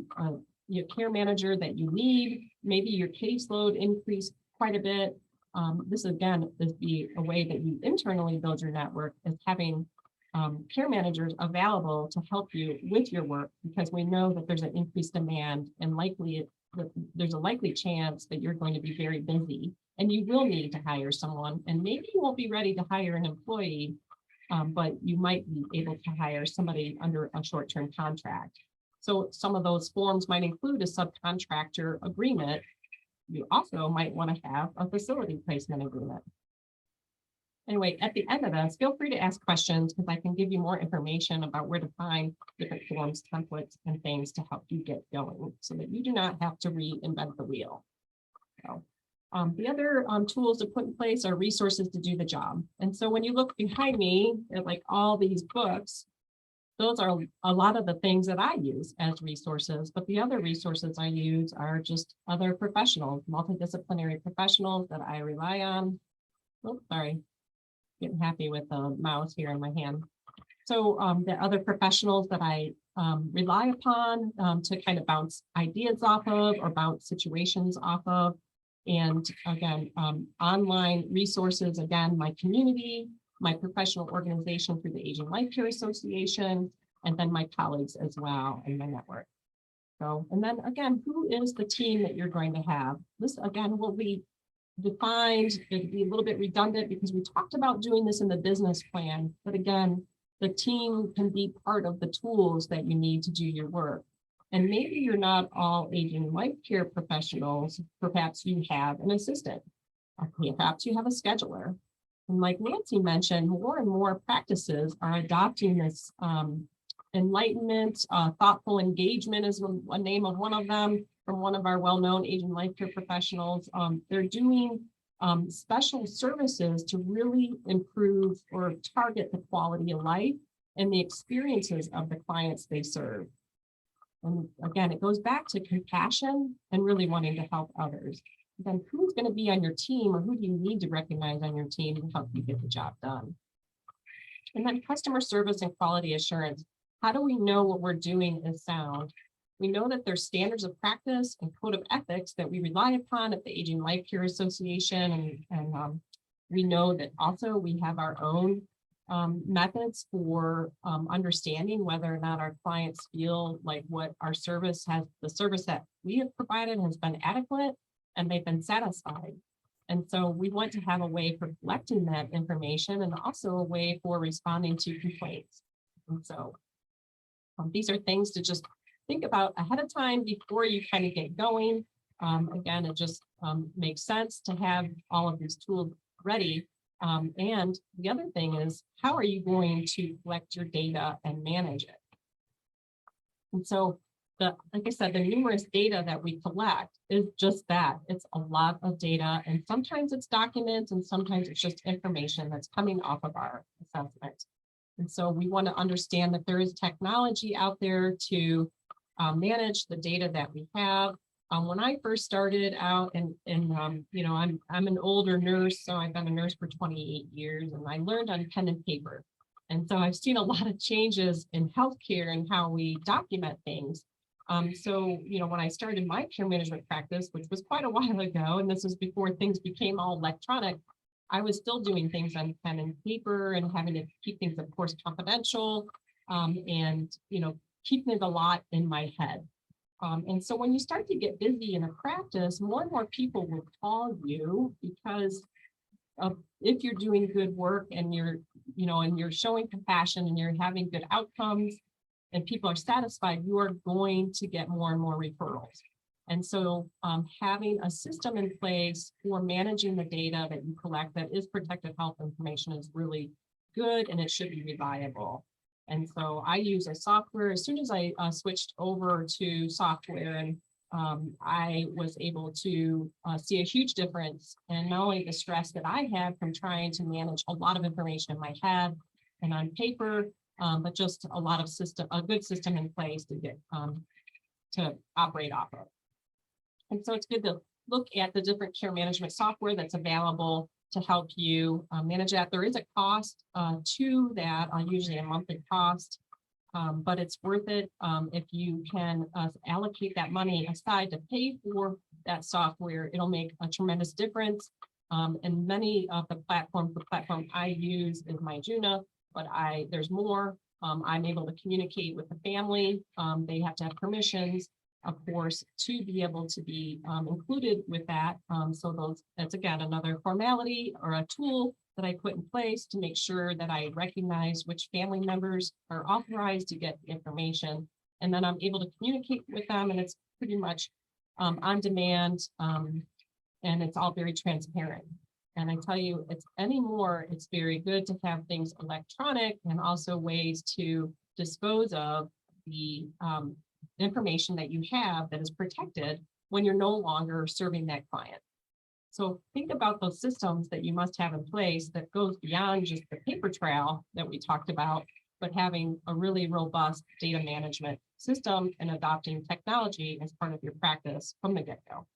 your care manager that you need, maybe your caseload increased quite a bit. This again is be a way that you internally build your network, is having care managers available to help you with your work, because we know that there's an increased demand and there's a likely chance that you're going to be very busy and you will need to hire someone, and maybe you won't be ready to hire an employee, but you might be able to hire somebody under a short-term contract. So some of those forms might include a subcontractor agreement. You also might want to have a facility placement agreement. Anyway, at the end of this, feel free to ask questions because I can give you more information about where to find different forms, templates, and things to help you get going so that you do not have to reinvent the wheel. So, the other tools to put in place are resources to do the job. And so when you look behind me at like all these books, those are a lot of the things that I use as resources, but the other resources I use are just other professionals, multidisciplinary professionals that I rely on. Oh, sorry, getting happy with the mouse here in my hand. So the other professionals that I rely upon to kind of bounce ideas off of or bounce situations off of. And again, online resources, again, my community, my professional organization through the Aging Life Care Association, and then my colleagues as well in my network. So, and then again, who is the team that you're going to have? This again will be defined. It'd be a little bit redundant because we talked about doing this in the business plan, but again, the team can be part of the tools that you need to do your work. And maybe you're not all aging life care professionals. Perhaps you have an assistant. Perhaps you have a scheduler. And like Nancy mentioned, more and more practices are adopting this enlightenment, thoughtful engagement is a name of one of them from one of our well-known aging life care professionals. They're doing special services to really improve or target the quality of life and the experiences of the clients they serve. And again, it goes back to compassion and really wanting to help others. Then who's going to be on your team, or who do you need to recognize on your team to help you get the job done? And then customer service and quality assurance. How do we know what we're doing is sound? We know that there's standards of practice and code of ethics that we rely upon at the Aging Life Care Association. And we know that also we have our own methods for understanding whether or not our clients feel like what our service has, the service that we have provided has been adequate and they've been satisfied. And so we want to have a way for collecting that information and also a way for responding to complaints. And so these are things to just think about ahead of time before you kind of get going. Again, it just makes sense to have all of these tools ready And the other thing is, how are you going to collect your data and manage it? And so like I said, the numerous data that we collect is just that. It's a lot of data, and sometimes it's documents and sometimes it's just information that's coming off of our assessment. And so we want to understand that there is technology out there to manage the data that we have. When I first started out, and you know, I'm an older nurse, so I've been a nurse for 28 years, and I learned on pen and paper. And so I've seen a lot of changes in healthcare and how we document things. So, you know, when I started my care management practice, which was quite a while ago, and this was before things became all electronic, I was still doing things on pen and paper and having to keep things, of course, confidential, and, you know, keeping it a lot in my head. And so when you start to get busy in a practice, more and more people will call you because if you're doing good work and you're, you know, and you're showing compassion and you're having good outcomes and people are satisfied, you are going to get more and more referrals. And so having a system in place for managing the data that you collect that is protected health information is really good, and it should be reliable. And so I use a software. As soon as I switched over to software, and I was able to see a huge difference in not only the stress that I had from trying to manage a lot of information in my head and on paper, but just a good system in place to get to operate off of. And so it's good to look at the different care management software that's available to help you manage that. There is a cost to that, usually a monthly cost, but it's worth it if you can allocate that money aside to pay for that software. It'll make a tremendous difference. And many of the platform I use is MyJuna, but there's more. I'm able to communicate with the family. They have to have permissions, of course, to be able to be included with that. So that's again another formality or a tool that I put in place to make sure that I recognize which family members are authorized to get the information, and then I'm able to communicate with them, and it's pretty much on demand, and it's all very transparent. And I tell you, it's very good to have things electronic and also ways to dispose of the information that you have that is protected when you're no longer serving that client. So think about those systems that you must have in place that goes beyond just the paper trail that we talked about, but having a really robust data management system and adopting technology as part of your practice from the get-go.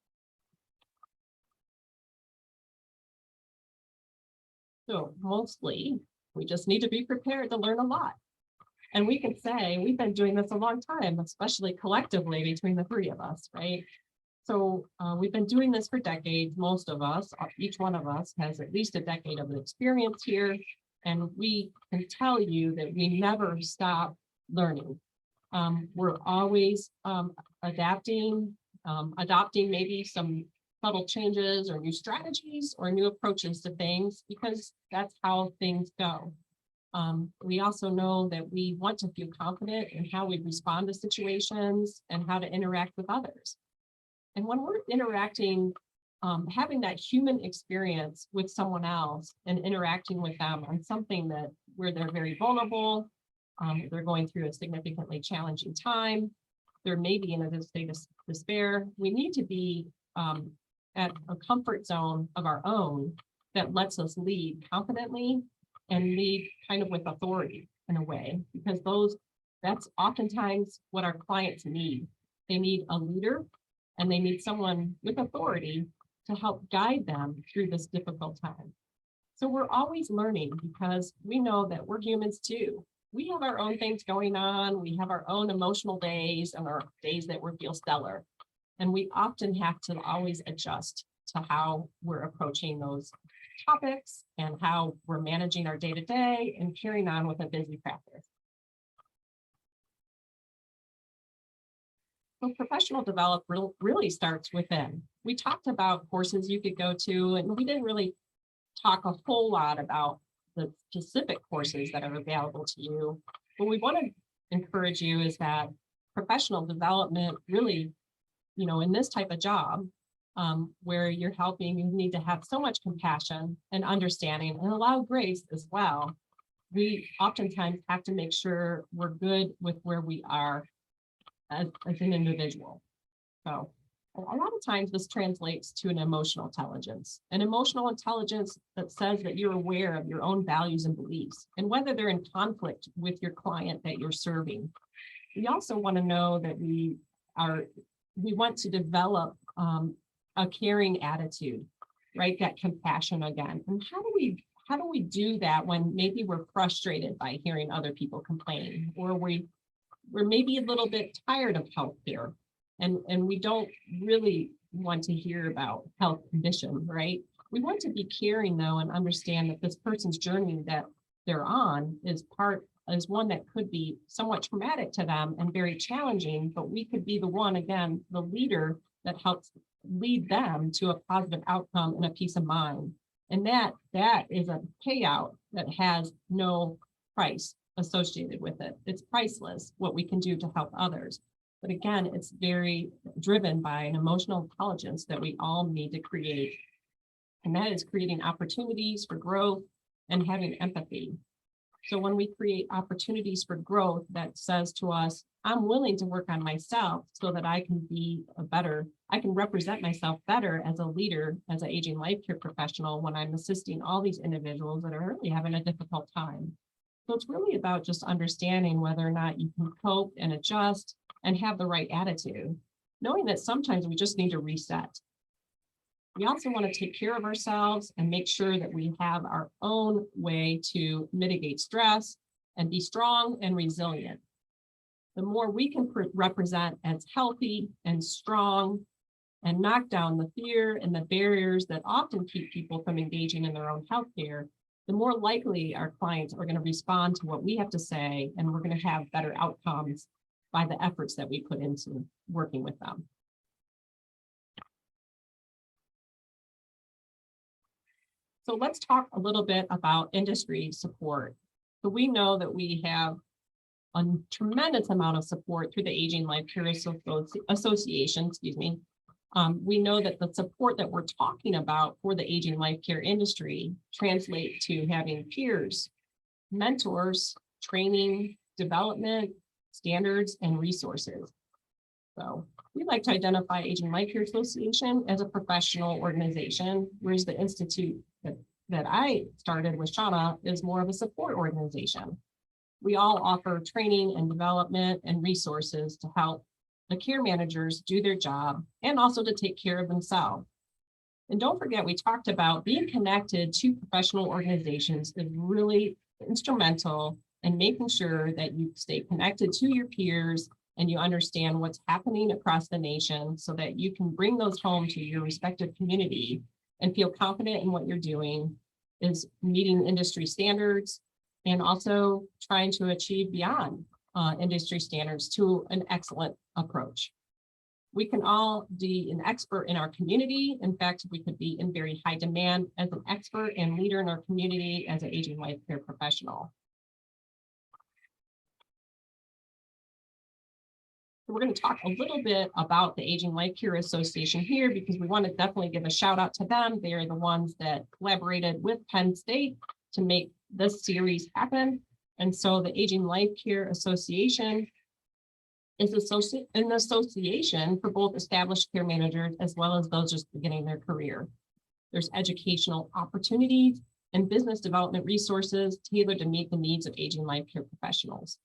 So mostly, we just need to be prepared to learn a lot. And we can say we've been doing this a long time, especially collectively between the three of us, right? So we've been doing this for decades. Most of us, each one of us has at least a decade of experience here. And we can tell you that we never stop learning. We're always adapting, adopting maybe some subtle changes or new strategies or new approaches to things, because that's how things go. We also know that we want to feel confident in how we respond to situations and how to interact with others. And when we're interacting, having that human experience with someone else and interacting with them on something where they're very vulnerable, they're going through a significantly challenging time, they're maybe in a state of despair, we need to be at a comfort zone of our own that lets us lead confidently and lead kind of with authority in a way, because that's oftentimes what our clients need. They need a leader, and they need someone with authority to help guide them through this difficult time. So we're always learning, because we know that we're humans too. We have our own things going on. We have our own emotional days and our days that we feel stellar. And we often have to always adjust to how we're approaching those topics and how we're managing our day-to-day and carrying on with a busy practice. So professional development really starts within. We talked about courses you could go to, and we didn't really talk a whole lot about the specific courses that are available to you. What we want to encourage you is that professional development really, in this type of job, where you're helping, you need to have so much compassion and understanding and allow grace as well. We oftentimes have to make sure we're good with where we are as an individual. So a lot of times this translates to an emotional intelligence that says that you're aware of your own values and beliefs and whether they're in conflict with your client that you're serving. We also want to know that we want to develop a caring attitude, right? That compassion again. And how do we do that when maybe we're frustrated by hearing other people complain, or we're maybe a little bit tired of healthcare, and we don't really want to hear about health condition, right? We want to be caring though, and understand that this person's journey that they're on is one that could be somewhat traumatic to them and very challenging, but we could be the one, again, the leader that helps lead them to a positive outcome and a peace of mind. And that is a payout that has no price associated with it. It's priceless what we can do to help others. But again, it's very driven by an emotional intelligence that we all need to create. And that is creating opportunities for growth and having empathy. So when we create opportunities for growth, that says to us, I'm willing to work on myself so that I can represent myself better as a leader, as an aging life care professional when I'm assisting all these individuals that are really having a difficult time. So it's really about just understanding whether or not you can cope and adjust and have the right attitude, knowing that sometimes we just need to reset. We also want to take care of ourselves and make sure that we have our own way to mitigate stress and be strong and resilient. The more we can represent as healthy and strong and knock down the fear and the barriers that often keep people from engaging in their own healthcare, the more likely our clients are going to respond to what we have to say, and we're going to have better outcomes by the efforts that we put into working with them. So let's talk a little bit about industry support. So we know that we have a tremendous amount of support through the Aging Life Care Association, we know that the support that we're talking about for the aging life care industry translate to having peers, mentors, training, development, standards, and resources. So we like to identify Aging Life Care Association as a professional organization, whereas the institute that I started with Shauna is more of a support organization. We all offer training and development and resources to help the care managers do their job and also to take care of themselves. And don't forget, we talked about being connected to professional organizations is really instrumental in making sure that you stay connected to your peers and you understand what's happening across the nation so that you can bring those home to your respective community and feel confident in what you're doing is meeting industry standards and also trying to achieve beyond industry standards to an excellent approach. We can all be an expert in our community. In fact, we could be in very high demand as an expert and leader in our community as an aging life care professional. We're going to talk a little bit about the Aging Life Care Association here because we want to definitely give a shout out to them. They are the ones that collaborated with Penn State to make this series happen. And so the Aging Life Care Association is an association for both established care managers as well as those just beginning their career. There's educational opportunities and business development resources tailored to meet the needs of aging life care professionals.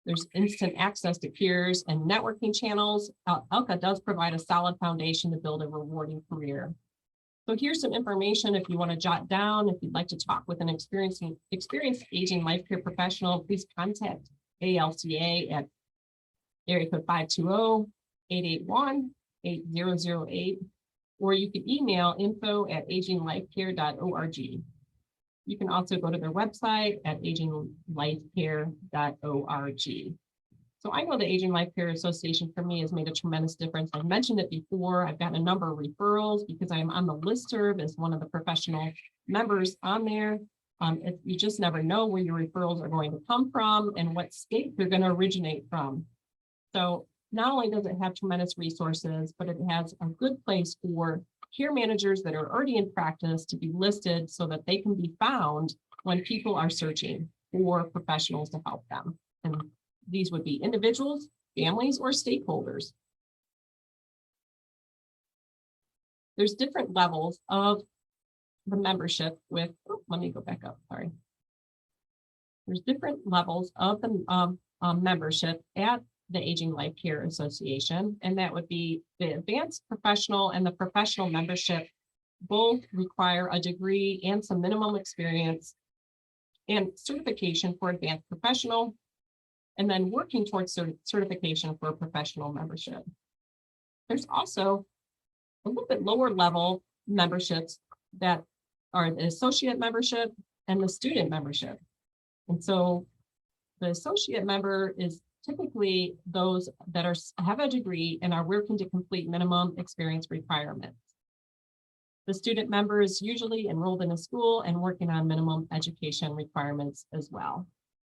There's instant access to peers and networking channels. ELCA does provide a solid foundation to build a rewarding career. So here's some information if you want to jot down. If you'd like to talk with an experienced aging life care professional, please contact ALCA at area code 520-881-8008, or you can email info@aginglifecare.org. You can also go to their website at aginglifecare.org. So I know the Aging Life Care Association for me has made a tremendous difference. I mentioned it before. I've gotten a number of referrals because I'm on the listserv as one of the professional members on there. You just never know where your referrals are going to come from and what state they're going to originate from. So not only does it have tremendous resources, but it has a good place for care managers that are already in practice to be listed so that they can be found when people are searching for professionals to help them. And these would be individuals, families, or stakeholders. There's different levels of the membership with, let me go back up, sorry. There's different levels of the membership at the Aging Life Care Association, and that would be the advanced professional and the professional membership. Both require a degree and some minimum experience and certification for advanced professional, and then working towards certification for professional membership. There's also a little bit lower level memberships that are the associate membership and the student membership. And so the associate member is typically those that have a degree and are working to complete minimum experience requirements. The student member is usually enrolled in a school and working on minimum education requirements as well.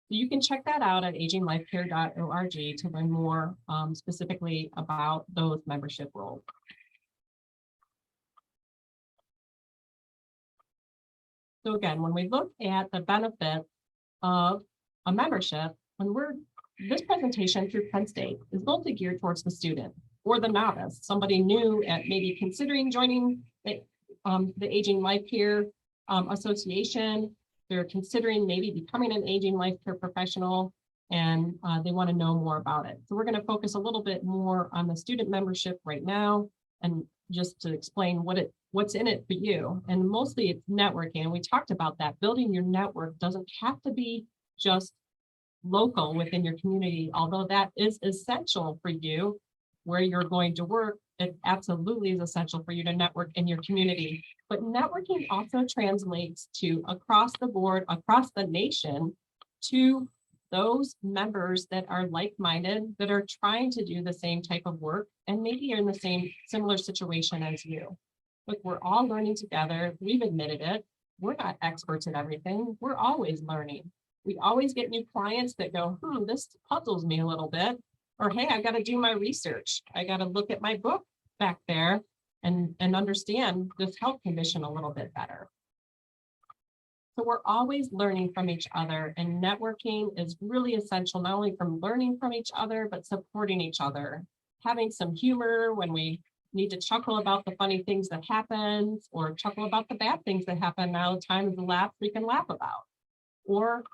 So you can check that out at aginglifecare.org to learn more specifically about those membership roles. So again, when we look at the benefits of a membership, this presentation through Penn State is mostly geared towards the student or the novice, somebody new at maybe considering joining the Aging Life Care Association. They're considering maybe becoming an Aging Life Care professional, and they want to know more about it. So we're going to focus a little bit more on the student membership right now, and just to explain what's in it for you. And mostly it's networking. And we talked about that. Building your network doesn't have to be just local within your community, although that is essential for you where you're going to work. It absolutely is essential for you to network in your community. But networking also translates to across the board, across the nation, to those members that are like-minded, that are trying to do the same type of work and maybe are in the same similar situation as you. Look, we're all learning together. We've admitted it. We're not experts at everything. We're always learning. We always get new clients that go, this puzzles me a little bit. Or, hey, I got to do my research. I got to look at my book back there and understand this health condition a little bit better. So we're always learning from each other, and networking is really essential, not only from learning from each other, but supporting each other, having some humor when we need to chuckle about the funny things that happen, or chuckle about the bad things that happen. Now the time is the laugh we can laugh about, or,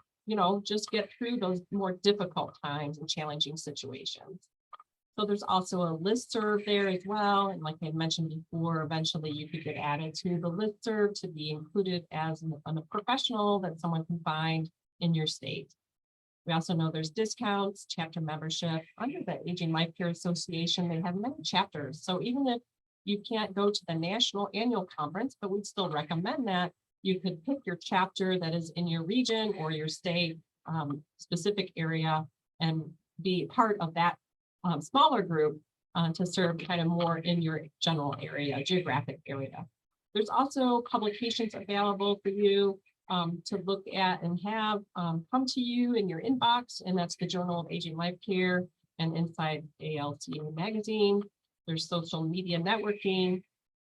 just get through those more difficult times and challenging situations. So there's also a listserv there as well. And like I mentioned before, eventually you could get added to the listserv to be included as a professional that someone can find in your state. We also know there's discounts, chapter membership. Under the Aging Life Care Association, they have many chapters. So even if you can't go to the national annual conference, but we'd still recommend that, you could pick your chapter that is in your region or your state specific area and be part of that smaller group to serve kind of more in your general area, geographic area. There's also publications available for you to look at and have come to you in your inbox, and that's the Journal of Aging Life Care and Inside ALCA Magazine. There's social media networking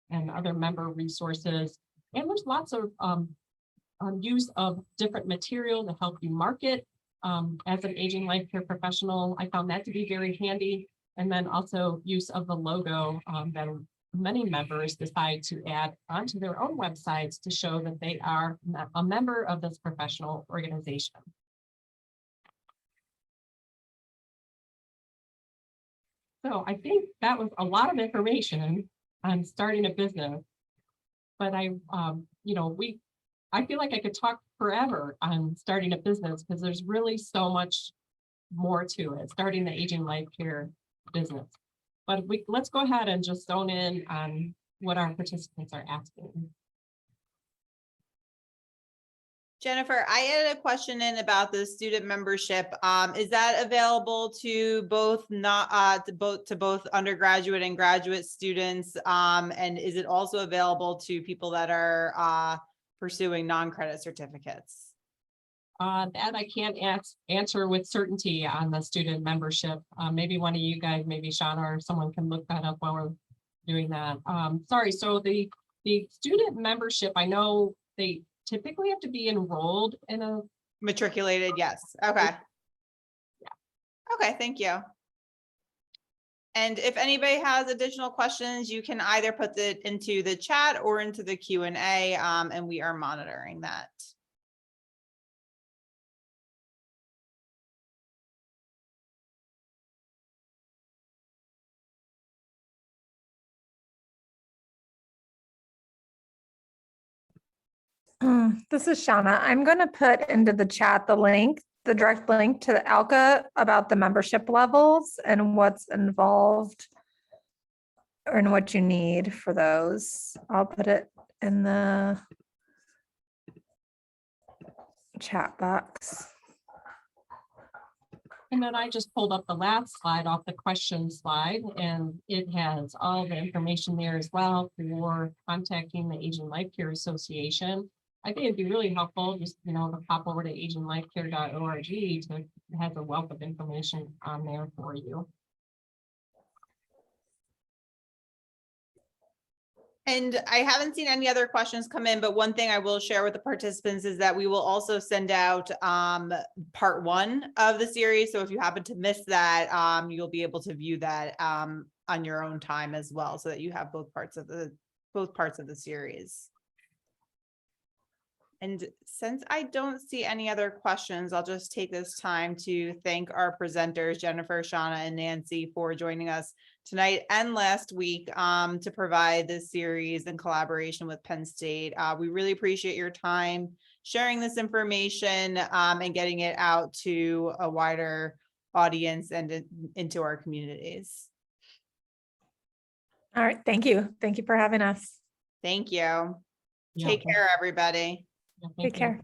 and other member resources. And there's lots of use of different material to help you market as an Aging Life Care professional. I found that to be very handy. And then also use of the logo that many members decide to add onto their own websites to show that they are a member of this professional organization. So I think that was a lot of information on starting a business. But I feel like I could talk forever on starting a business because there's really so much more to it, starting the Aging Life Care business. But let's go ahead and just zone in on what our participants are asking. Jennifer, I added a question in about the student membership. Is that available to both both undergraduate and graduate students? And is it also available to people that are pursuing non-credit certificates? That I can't answer with certainty on the student membership. Maybe one of you guys, maybe Shauna or someone can look that up while we're doing that. Sorry, so the student membership, I know they typically have to be enrolled in a. Matriculated, yes. Okay. Okay, thank you. And if anybody has additional questions, you can either put it into the chat or into the Q&A, and we are monitoring that. This is Shauna. I'm going to put into the chat the direct link to the ALCA about the membership levels and what's involved and what you need for those. I'll put it in the chat box. And then I just pulled up the last slide off the question slide, and it has all the information there as well for contacting the Asian Life Care Association. I think it'd be really helpful just, to pop over to asianlifecare.org to have a wealth of information on there for you. And I haven't seen any other questions come in, but one thing I will share with the participants is that we will also send out part 1 of the series. So if you happen to miss that, you'll be able to view that on your own time as well, so that you have both parts of the series. And since I don't see any other questions, I'll just take this time to thank our presenters, Jennifer, Shauna, and Nancy, for joining us tonight and last week to provide this series in collaboration with Penn State. We really appreciate your time sharing this information and getting it out to a wider audience and into our communities. All right. Thank you. Thank you for having us. Thank you. Yeah, Take care, everybody. thank Take you. care.